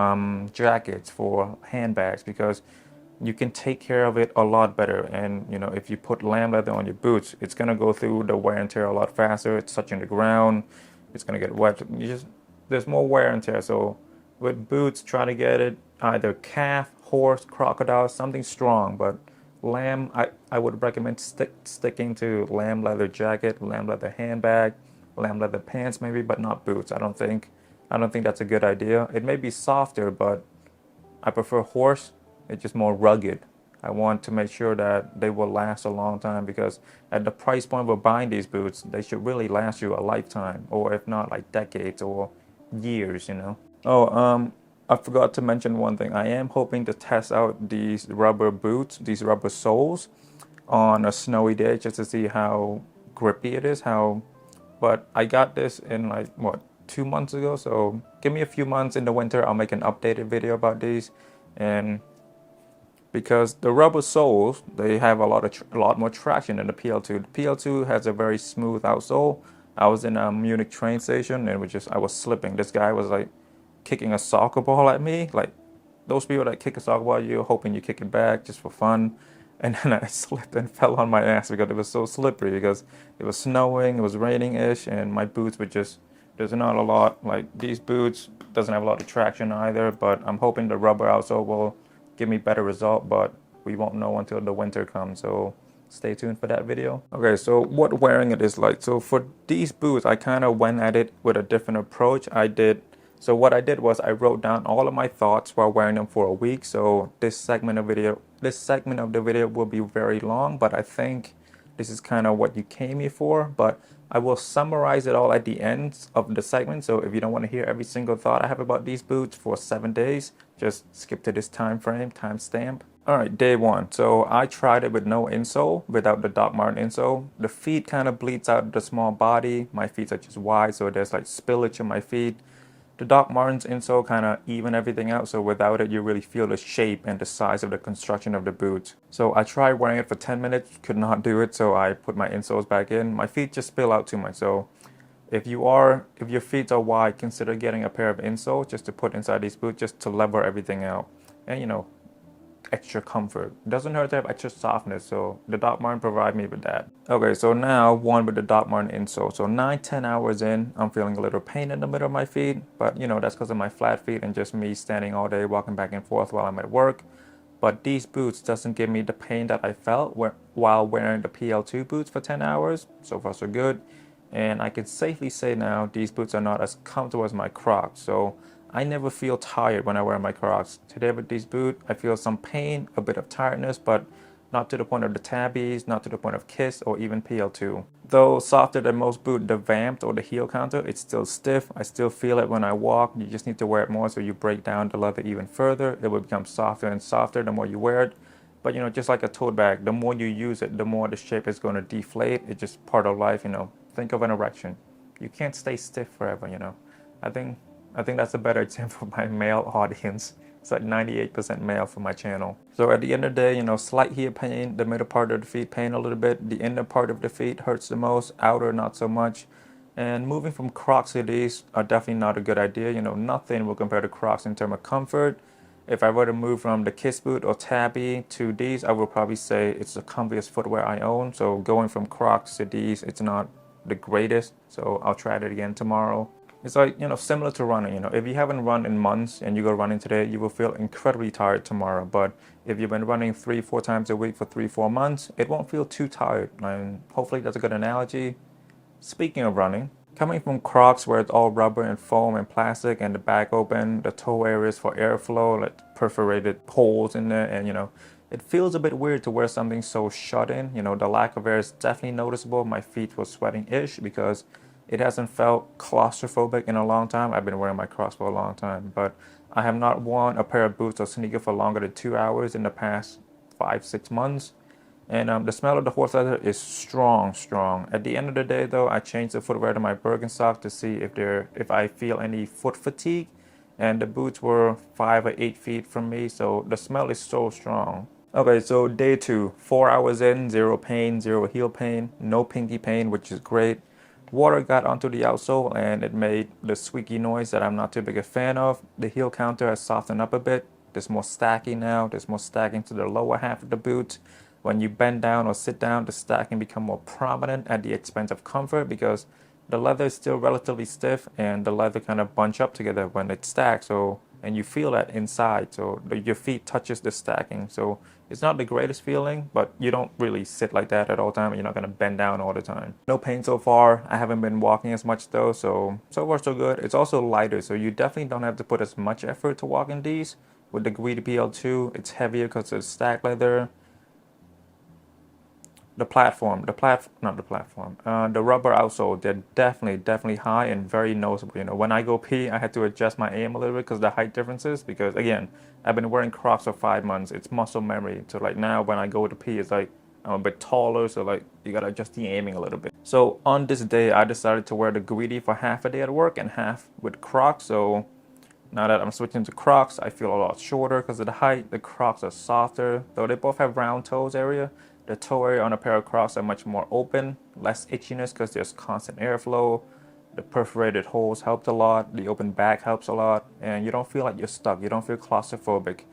jackets, for handbags, because you can take care of it a lot better. And, you know, if you put lamb leather on your boots, it's going to go through the wear and tear a lot faster. It's touching the ground. It's going to get wet. There's more wear and tear. So with boots, try to get it either calf, horse, crocodile, something strong. But lamb, I would recommend sticking to lamb leather jacket, lamb leather handbag, lamb leather pants maybe, but not boots. I don't think that's a good idea. It may be softer, but I prefer horse. It's just more rugged. I want to make sure that they will last a long time, because at the price point we're buying these boots, they should really last you a lifetime, or if not like decades or years, you know. Oh, I forgot to mention one thing. I am hoping to test out these rubber boots, these rubber soles on a snowy day just to see how grippy it is, but I got this in like, what, 2 months ago? So give me a few months in the winter, I'll make an updated video about these. And because the rubber soles, they have a lot more traction than the PL2. The PL2 has a very smooth outsole. I was in a Munich train station and I was slipping. This guy was like kicking a soccer ball at me, like those people that kick a soccer ball at you hoping you kick it back just for fun. And then I slipped and fell on my ass because it was so slippery, because it was snowing, it was raining-ish, and my boots were just, there's not a lot, like these boots doesn't have a lot of traction either, but I'm hoping the rubber outsole will give me better result, but we won't know until the winter comes, so stay tuned for that video. Okay, so what wearing it is like. So for these boots, I kind of went at it with a different approach. So what I did was I wrote down all of my thoughts while wearing them for a week. So this segment of the video will be very long, but I think this is kind of what you came here for. But I will summarize it all at the end of the segment. So if you don't want to hear every single thought I have about these boots for 7 days, just skip to this time stamp. All right, day one. So I tried it with no insole, without the Doc Marten insole. The feet kind of bleeds out the small body. My feet are just wide, so there's like spillage in my feet. The Doc Martens insole kind of even everything out, so without it you really feel the shape and the size of the construction of the boot. So I tried wearing it for 10 minutes, could not do it, so I put my insoles back in. My feet just spill out too much, so if your feet are wide, consider getting a pair of insoles just to put inside these boots, just to level everything out. And you know, extra comfort. It doesn't hurt to have extra softness, so the Doc Marten provide me with that. Okay, so now one with the Doc Marten insole. So 9-10 hours in, I'm feeling a little pain in the middle of my feet, but you know, that's because of my flat feet and just me standing all day walking back and forth while I'm at work. But these boots doesn't give me the pain that I felt while wearing the PL2 boots for 10 hours. So far so good. And I can safely say now these boots are not as comfortable as my Crocs. So I never feel tired when I wear my Crocs. Today with these boots, I feel some pain, a bit of tiredness, but not to the point of the tabbies, not to the point of Kiss or even PL2. Though softer than most boots, the vamped or the heel counter, it's still stiff. I still feel it when I walk. You just need to wear it more so you break down the leather even further. It will become softer and softer the more you wear it. But you know, just like a tote bag, the more you use it, the more the shape is going to deflate. It's just part of life, you know. Think of an erection. You can't stay stiff forever, you know. I think that's a better example for my male audience. It's like 98% male for my channel. So at the end of the day, you know, slight heel pain, the middle part of the feet pain a little bit, the inner part of the feet hurts the most, outer not so much. And moving from Crocs to these are definitely not a good idea. You know, nothing will compare to Crocs in terms of comfort. If I were to move from the Kiss Boot or Tabby to these, I would probably say it's the comfiest footwear I own. So going from Crocs to these, it's not the greatest. So I'll try it again tomorrow. It's like, you know, similar to running. You know, if you haven't run in months and you go running today, you will feel incredibly tired tomorrow. But if you've been running 3-4 times a week for 3-4 months, it won't feel too tired. And hopefully that's a good analogy. Speaking of running, coming from Crocs where it's all rubber and foam and plastic and the back open, the toe areas for airflow, like perforated holes in there, and you know, it feels a bit weird to wear something so shut in. You know, the lack of air is definitely noticeable. My feet were sweating-ish because it hasn't felt claustrophobic in a long time. I've been wearing my Crocs for a long time, but I have not worn a pair of boots or sneaker for longer than 2 hours in the past 5-6 months. And the smell of the horse leather is strong. At the end of the day, though, I changed the footwear to my Birkenstock to see if I feel any foot fatigue. And the boots were 5 or 8 feet from me, so the smell is so strong. Okay, so day 2, 4 hours in, 0 pain, 0 heel pain, no pinky pain, which is great. Water got onto the outsole and it made the squeaky noise that I'm not too big a fan of. The heel counter has softened up a bit. There's more stacking now. There's more stacking to the lower half of the boot. When you bend down or sit down, the stacking become more prominent at the expense of comfort because the leather is still relatively stiff and the leather kind of bunch up together when it's stacked. So, and you feel that inside. So your feet touches the stacking. So it's not the greatest feeling, but you don't really sit like that at all time. You're not going to bend down all the time. No pain so far. I haven't been walking as much though. So far so good. It's also lighter. So you definitely don't have to put as much effort to walk in these. With the Guidi PL2, it's heavier because it's stacked leather. The rubber outsole, they're definitely high and very noticeable. You know, when I go pee, I had to adjust my aim a little bit because of the height differences. Because again, I've been wearing Crocs for 5 months. It's muscle memory. So like now when I go to pee, it's like I'm a bit taller. So like you gotta adjust the aiming a little bit. So on this day, I decided to wear the Guidi for half a day at work and half with Crocs. So now that I'm switching to Crocs, I feel a lot shorter because of the height. The Crocs are softer, though they both have round toes area. The toe area on a pair of Crocs are much more open, less itchiness because there's constant airflow. The perforated holes helped a lot. The open back helps a lot. And you don't feel like you're stuck. You don't feel claustrophobic.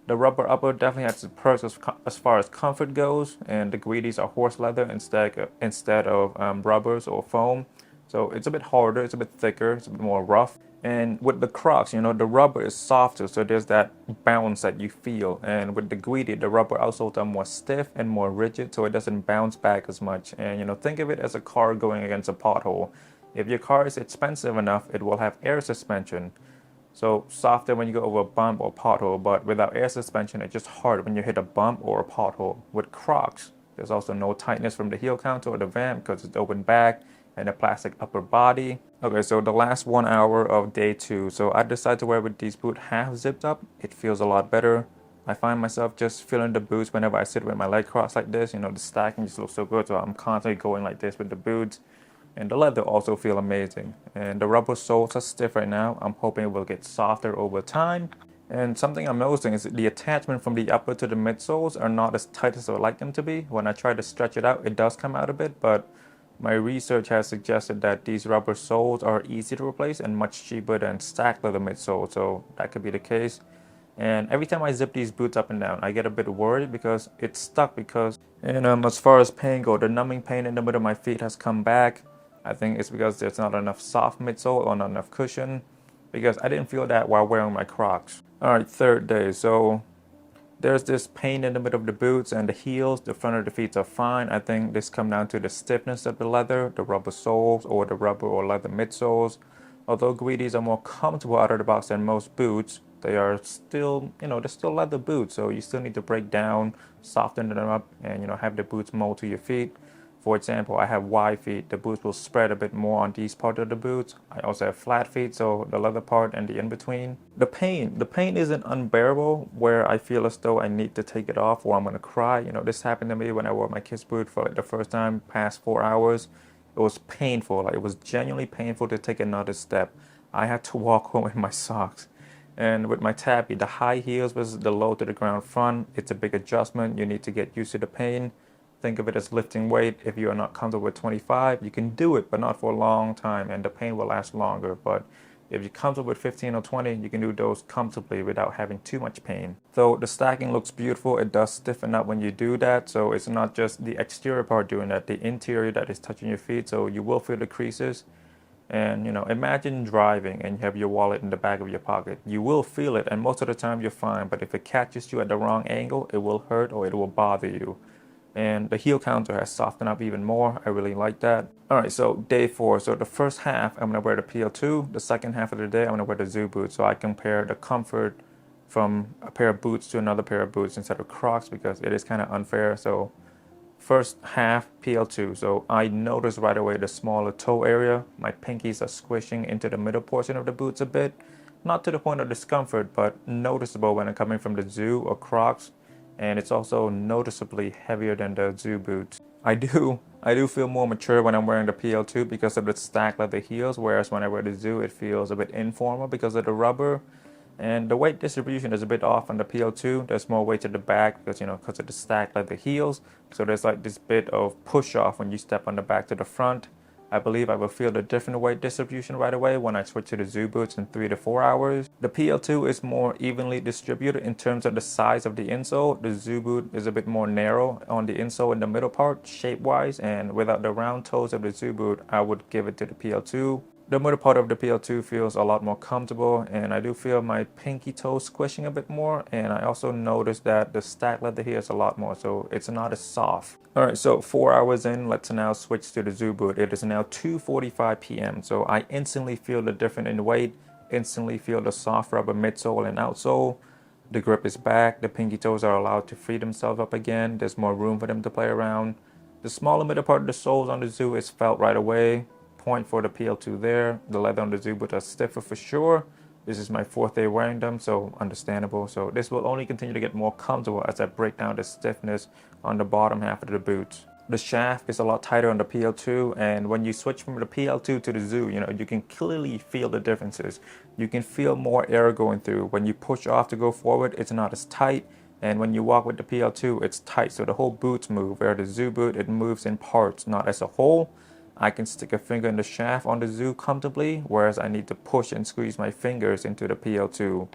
The rubber upper definitely has its perks as far as comfort goes. And the Guidis are horse leather instead of rubbers or foam. So it's a bit harder, it's a bit thicker, it's a bit more rough. And with the Crocs, you know, the rubber is softer, so there's that bounce that you feel. And with the Guidi, the rubber outsoles are more stiff and more rigid, so it doesn't bounce back as much. And, you know, think of it as a car going against a pothole. If your car is expensive enough, it will have air suspension. So softer when you go over a bump or pothole, but without air suspension, it's just hard when you hit a bump or a pothole. With Crocs, there's also no tightness from the heel counter or the vamp because it's open back and a plastic upper body. Okay, so the last 1 hour of day 2. So I decided to wear with these boots half zipped up. It feels a lot better. I find myself just feeling the boots whenever I sit with my leg crossed like this. You know, the stacking just looks so good. So I'm constantly going like this with the boots. And the leather also feel amazing. And the rubber soles are stiff right now. I'm hoping it will get softer over time. And something I'm noticing is the attachment from the upper to the midsoles are not as tight as I would like them to be. When I try to stretch it out, it does come out a bit, but my research has suggested that these rubber soles are easy to replace and much cheaper than stacked leather midsoles, so that could be the case. And every time I zip these boots up and down, I get a bit worried because it's stuck and as far as pain goes, the numbing pain in the middle of my feet has come back. I think it's because there's not enough soft midsole or not enough cushion, because I didn't feel that while wearing my Crocs. Alright, third day. So there's this pain in the middle of the boots and the heels. The front of the feet are fine. I think this comes down to the stiffness of the leather, the rubber soles, or the rubber or leather midsoles. Although Guidis are more comfortable out of the box than most boots, they are still, you know, they're still leather boots. So you still need to break down, soften them up, and, you know, have the boots mold to your feet. For example, I have wide feet. The boots will spread a bit more on these parts of the boots. I also have flat feet, so the leather part and the in-between. The pain isn't unbearable where I feel as though I need to take it off or I'm gonna cry. You know, this happened to me when I wore my Kiss boot for like the first time past 4 hours. It was painful. Like, it was genuinely painful to take another step. I had to walk home in my socks. And with my tabby, the high heels versus the low to the ground front, it's a big adjustment. You need to get used to the pain. Think of it as lifting weight. If you are not comfortable with 25, you can do it, but not for a long time, and the pain will last longer. But if you're comfortable with 15 or 20, you can do those comfortably without having too much pain. Though the stacking looks beautiful, it does stiffen up when you do that. So it's not just the exterior part doing that, the interior that is touching your feet. So you will feel the creases. And imagine driving and you have your wallet in the back of your pocket. You will feel it, and most of the time you're fine. But if it catches you at the wrong angle, it will hurt or it will bother you. And the heel counter has softened up even more. I really like that. All right, so day 4. So the first half, I'm gonna wear the PL2. The second half of the day, I'm gonna wear the Zoo boots. So I compare the comfort from a pair of boots to another pair of boots instead of Crocs, because it is kind of unfair. So first half PL2. So I notice right away the smaller toe area. My pinkies are squishing into the middle portion of the boots a bit. Not to the point of discomfort, but noticeable when I'm coming from the Zoo or Crocs. And it's also noticeably heavier than the Zoo boots. I do feel more mature when I'm wearing the PL2 because of the stacked leather heels, whereas when I wear the Zoo, it feels a bit informal because of the rubber. And the weight distribution is a bit off on the PL2. There's more weight to the back because of the stacked leather heels. So there's like this bit of push off when you step on the back to the front. I believe I will feel the different weight distribution right away when I switch to the Zoo boots in 3 to 4 hours. The PL2 is more evenly distributed in terms of the size of the insole. The Zoo boot is a bit more narrow on the insole in the middle part, shape-wise, and without the round toes of the Zoo boot, I would give it to the PL2. The middle part of the PL2 feels a lot more comfortable, and I do feel my pinky toes squishing a bit more, and I also noticed that the stacked leather here is a lot more, so it's not as soft. Alright, so 4 hours in, let's now switch to the Zoo boot. It is now 2:45 p.m., so I instantly feel the difference in weight, instantly feel the soft rubber midsole and outsole. The grip is back, the pinky toes are allowed to free themselves up again, there's more room for them to play around. The smaller middle part of the soles on the Zoo is felt right away. Point for the PL2 there. The leather on the Zoo boot are stiffer for sure. This is my 4th day wearing them, so understandable. So this will only continue to get more comfortable as I break down the stiffness on the bottom half of the boots. The shaft is a lot tighter on the PL2, and when you switch from the PL2 to the Zoo, you can clearly feel the differences. You can feel more air going through. When you push off to go forward, it's not as tight, and when you walk with the PL2, it's tight, so the whole boots move. Where the Zoo boot, it moves in parts, not as a whole. I can stick a finger in the shaft on the Zoo comfortably, whereas I need to push and squeeze my fingers into the PL2.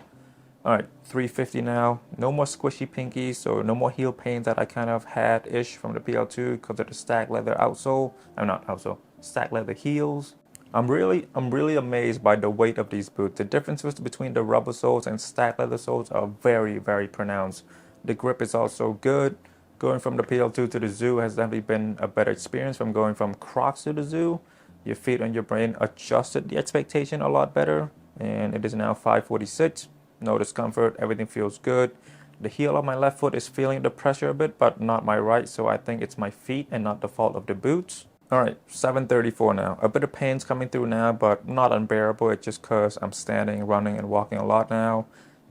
Alright, 350 now. No more squishy pinkies, so no more heel pain that I kind of had-ish from the PL2 because of the stacked leather outsole. I'm not outsole, stacked leather heels. I'm really amazed by the weight of these boots. The differences between the rubber soles and stacked leather soles are very, very pronounced. The grip is also good. Going from the PL2 to the Zoo has definitely been a better experience from going from Crocs to the Zoo. Your feet and your brain adjusted the expectation a lot better. And it is now 5:46. No discomfort, everything feels good. The heel of my left foot is feeling the pressure a bit, but not my right, so I think it's my feet and not the fault of the boots. Alright, 7:34 now. A bit of pain's coming through now, but not unbearable. It's just because I'm standing, running, and walking a lot now.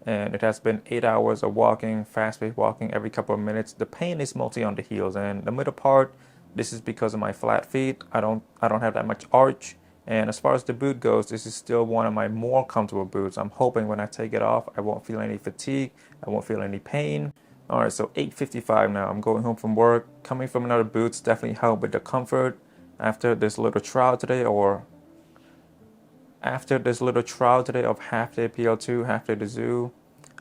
And it has been 8 hours of walking, fast-paced walking every couple of minutes. The pain is mostly on the heels, and the middle part, this is because of my flat feet. I don't have that much arch. And as far as the boot goes, this is still one of my more comfortable boots. I'm hoping when I take it off, I won't feel any fatigue, I won't feel any pain. Alright, so 8:55 now. I'm going home from work. Coming from another boots definitely helped with the comfort. After this little trial today of half day PL2, half day the Zoo,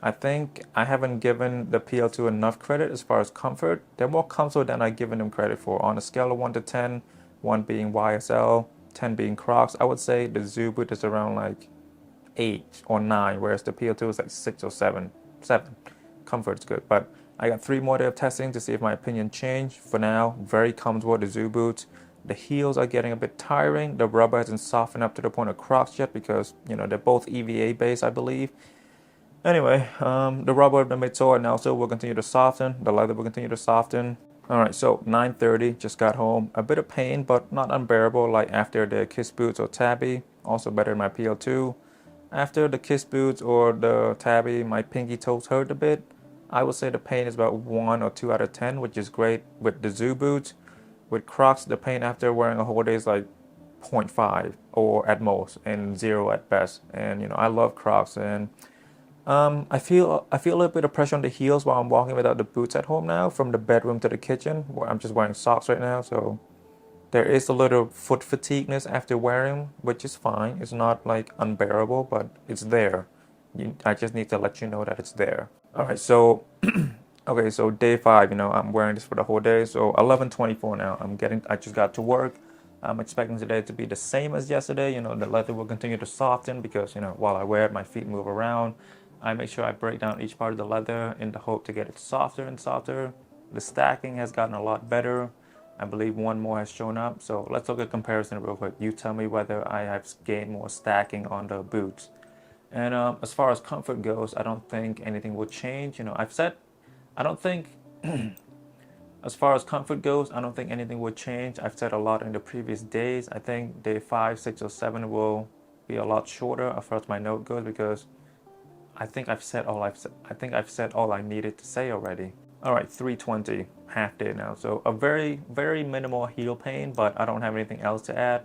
I think I haven't given the PL2 enough credit as far as comfort. They're more comfortable than I've given them credit for. On a scale of 1 to 10, 1 being YSL, 10 being Crocs, I would say the Zoo boot is around like 8 or 9, whereas the PL2 is like 6 or 7. Comfort's good, but I got 3 more days of testing to see if my opinion changed. For now, very comfortable with the Zoo boots. The heels are getting a bit tiring. The rubber hasn't softened up to the point of Crocs yet because, they're both EVA based, I believe. Anyway, the rubber of the midsole and outsole will continue to soften. The leather will continue to soften. Alright, so 9:30, just got home. A bit of pain, but not unbearable like after the Kiss boots or Tabby. Also better than my PL2. After the Kiss boots or the Tabby, my pinky toes hurt a bit. I would say the pain is about 1 or 2 out of 10, which is great with the Zoo boots. With Crocs, the pain after wearing a whole day is like 0.5 or at most, and 0 at best. And I love Crocs, and I feel a little bit of pressure on the heels while I'm walking without the boots at home now, from the bedroom to the kitchen, where I'm just wearing socks right now. So there is a little foot fatigueness after wearing, which is fine. It's not like unbearable, but it's there. I just need to let you know that it's there. All right, so okay, so day 5, I'm wearing this for the whole day. So 11:24 now. I just got to work. I'm expecting today to be the same as yesterday. The leather will continue to soften because, while I wear it, my feet move around. I make sure I break down each part of the leather in the hope to get it softer and softer. The stacking has gotten a lot better. I believe one more has shown up. So let's look at comparison real quick. You tell me whether I have gained more stacking on the boots. And as far as comfort goes, I don't think anything will change. I don't think, as far as comfort goes, I don't think anything will change. I've said a lot in the previous days. I think day 5, 6, or 7 will be a lot shorter as far as my note goes, because I think I've said all I needed to say already. All right, 3:20, half day now. So a very, very minimal heel pain, but I don't have anything else to add.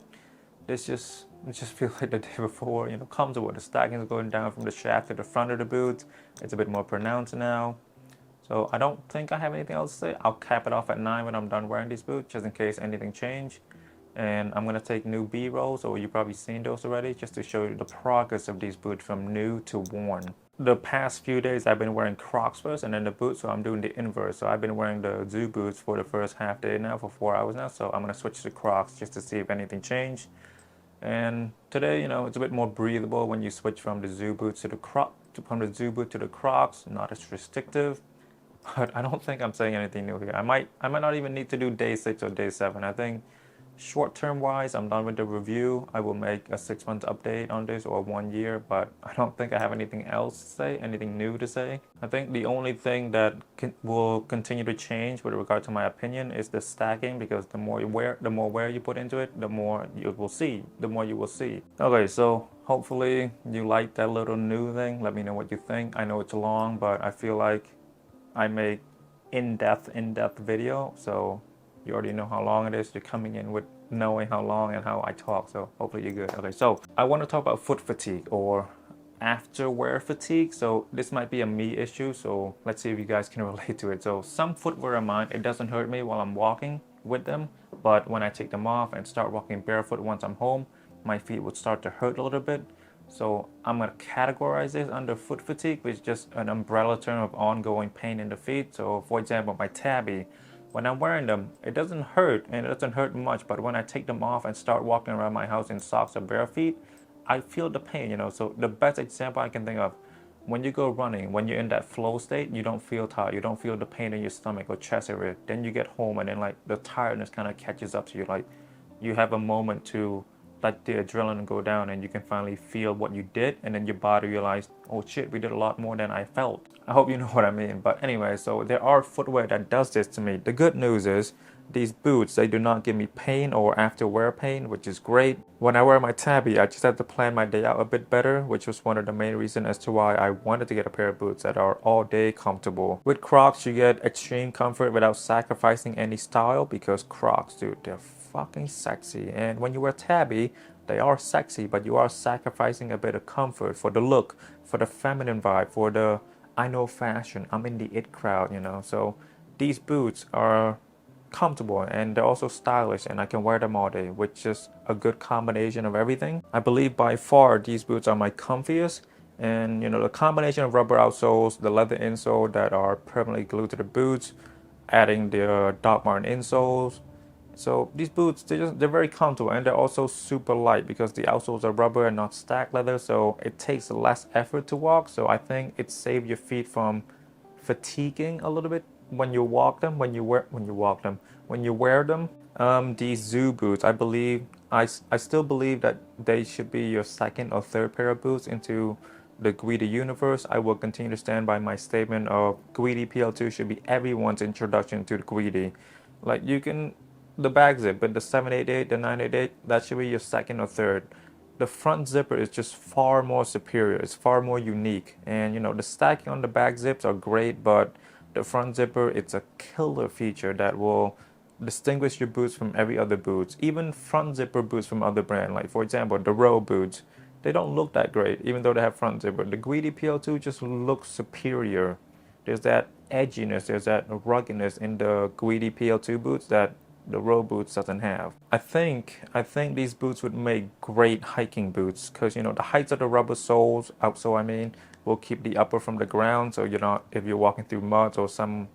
It just feels like the day before. Comfortable. The stacking is going down from the shaft to the front of the boot. It's a bit more pronounced now. So I don't think I have anything else to say. I'll cap it off at 9 when I'm done wearing these boots, just in case anything changed. And I'm gonna take new B-rolls, or you've probably seen those already, just to show you the progress of these boots from new to worn. The past few days I've been wearing Crocs first and then the boots, so I'm doing the inverse. So I've been wearing the Zoo boots for the first half day now, for 4 hours now. So I'm gonna switch to Crocs just to see if anything changed. And today, it's a bit more breathable when you switch from the Zoo boots to the Zoo boot to the Crocs. Not as restrictive, but I don't think I'm saying anything new here. I might not even need to do day 6 or day 7. I think short-term wise, I'm done with the review. I will make a 6-month update on this, or 1 year, but I don't think I have anything else to say, anything new to say. I think the only thing that will continue to change with regard to my opinion is the stacking, because the more wear you put into it, the more you will see. Okay, so hopefully you like that little new thing. Let me know what you think. I know it's long, but I feel like I make in-depth video, so you already know how long it is. You're coming in with knowing how long and how I talk, so hopefully you're good. Okay, so I want to talk about foot fatigue, or afterwear fatigue. So this might be a me issue, so let's see if you guys can relate to it. So some footwear of mine, it doesn't hurt me while I'm walking with them, but when I take them off and start walking barefoot once I'm home, my feet would start to hurt a little bit. So I'm going to categorize this under foot fatigue, which is just an umbrella term of ongoing pain in the feet. So for example, my tabby, when I'm wearing them, it doesn't hurt, and it doesn't hurt much, but when I take them off and start walking around my house in socks or bare feet, I feel the pain, So the best example I can think of, when you go running, when you're in that flow state, you don't feel tired, you don't feel the pain in your stomach or chest area. Then you get home, and then like the tiredness kind of catches up to you. Like you have a moment to let the adrenaline go down, and you can finally feel what you did, and then your body realized, oh shit, we did a lot more than I felt. I hope you know what I mean. But anyway, so there are footwear that does this to me. The good news is these boots, they do not give me pain or afterwear pain, which is great. When I wear my tabby, I just have to plan my day out a bit better, which was one of the main reasons as to why I wanted to get a pair of boots that are all day comfortable. With Crocs, you get extreme comfort without sacrificing any style, because Crocs, dude, they're fucking sexy. And when you wear tabby, they are sexy, but you are sacrificing a bit of comfort for the look, for the feminine vibe, for the I know fashion, I'm in the it crowd, So these boots are comfortable, and they're also stylish, and I can wear them all day, which is a good combination of everything. I believe by far these boots are my comfiest, and the combination of rubber outsoles, the leather insole that are permanently glued to the boots, adding the Doc Marten insoles. So these boots, they're very comfortable, and they're also super light because the outsoles are rubber and not stacked leather, so it takes less effort to walk. So I think it saves your feet from fatiguing a little bit when you wear them. These Zoo boots, I still believe that they should be your second or third pair of boots into the Guidi universe. I will continue to stand by my statement of Guidi PL2 should be everyone's introduction to the Guidi. Like the bag zip, but the 788, the 988, that should be your second or third. The front zipper is just far more superior. It's far more unique. And the stacking on the back zips are great, but the front zipper, it's a killer feature that will distinguish your boots from every other boots. Even front zipper boots from other brands, like for example, the Row boots. they don't look that great, even though they have front zipper. The Guidi PL2 just looks superior. There's that edginess, there's that ruggedness in the Guidi PL2 boots that the road boots doesn't have. I think these boots would make great hiking boots, because you know the heights of the rubber soles, outsole I mean, will keep the upper from the ground, so you're not, if you're walking through mud or some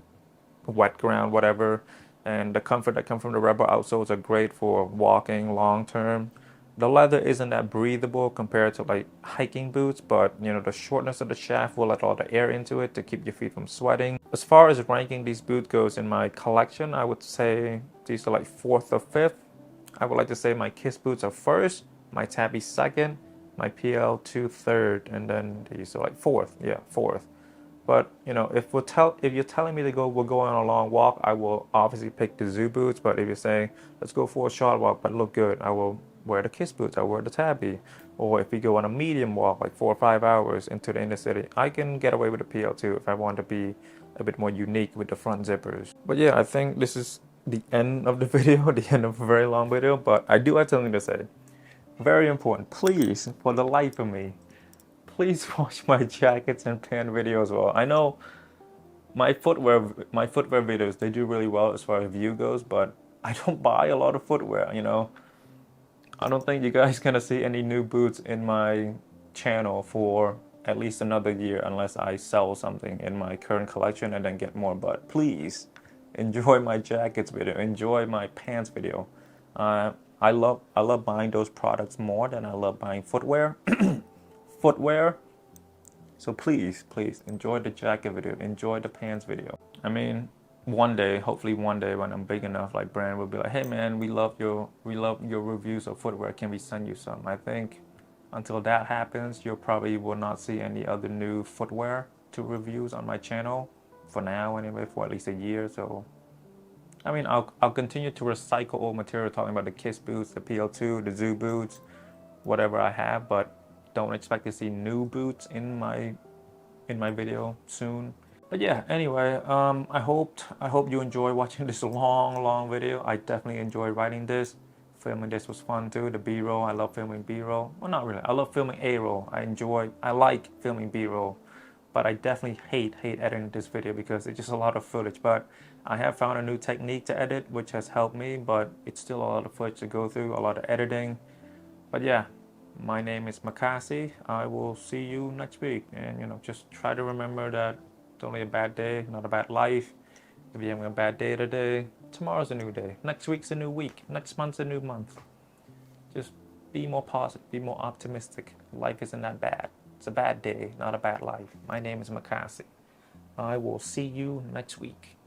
wet ground, whatever. And the comfort that comes from the rubber outsoles are great for walking long term. The leather isn't that breathable compared to like hiking boots, but you know the shortness of the shaft will let all the air into it to keep your feet from sweating. As far as ranking these boots goes in my collection, I would say these are like 4th or 5th. I would like to say my Kiss boots are 1st, my Tabby 2nd, my PL2 3rd, and then these are like 4th. Yeah, 4th. But you know, if you're telling me to we're going on a long walk, I will obviously pick the Zoo boots. But if you're saying let's go for a short walk but look good, I will wear the Kiss boots. I wear the Tabby. Or if we go on a medium walk, like 4 or 5 hours into the inner city, I can get away with the PL2 if I want to be a bit more unique with the front zippers. But yeah, I think this is the end of the video, the end of a very long video. But I do have something to say. Very important. Please, for the life of me, please watch my jackets and pant videos as well. I know my footwear videos, they do really well as far as view goes, but I don't buy a lot of footwear, you know. I don't think you guys gonna see any new boots in my channel for at least another year unless I sell something in my current collection and then get more. But please enjoy my jackets video, enjoy my pants video. I love buying those products more than I love buying footwear. So please enjoy the jacket video, enjoy the pants video. I mean, one day, hopefully one day when I'm big enough, like brand will be like, hey man, we love your reviews of footwear, can we send you some? I think until that happens, you probably will not see any other new footwear to reviews on my channel for now anyway, for at least a year. So I mean, I'll continue to recycle old material, talking about the Kiss boots, the PL2, the Zoo boots, whatever I have, but don't expect to see new boots in my video soon. But yeah, anyway, I hope you enjoy watching this long video. I definitely enjoyed writing this. Filming this was fun too. The B-roll, I love filming B-roll. Well, not really. I love filming A-roll. I like filming B-roll, but I definitely hate editing this video because it's just a lot of footage. But I have found a new technique to edit, which has helped me, but it's still a lot of footage to go through, a lot of editing. But yeah. My name is Makasy. I will see you next week. And, you know, just try to remember that it's only a bad day, not a bad life. If you're having a bad day today, tomorrow's a new day. Next week's a new week. Next month's a new month. Just be more positive, be more optimistic. Life isn't that bad. It's a bad day, not a bad life. My name is Makasy. I will see you next week.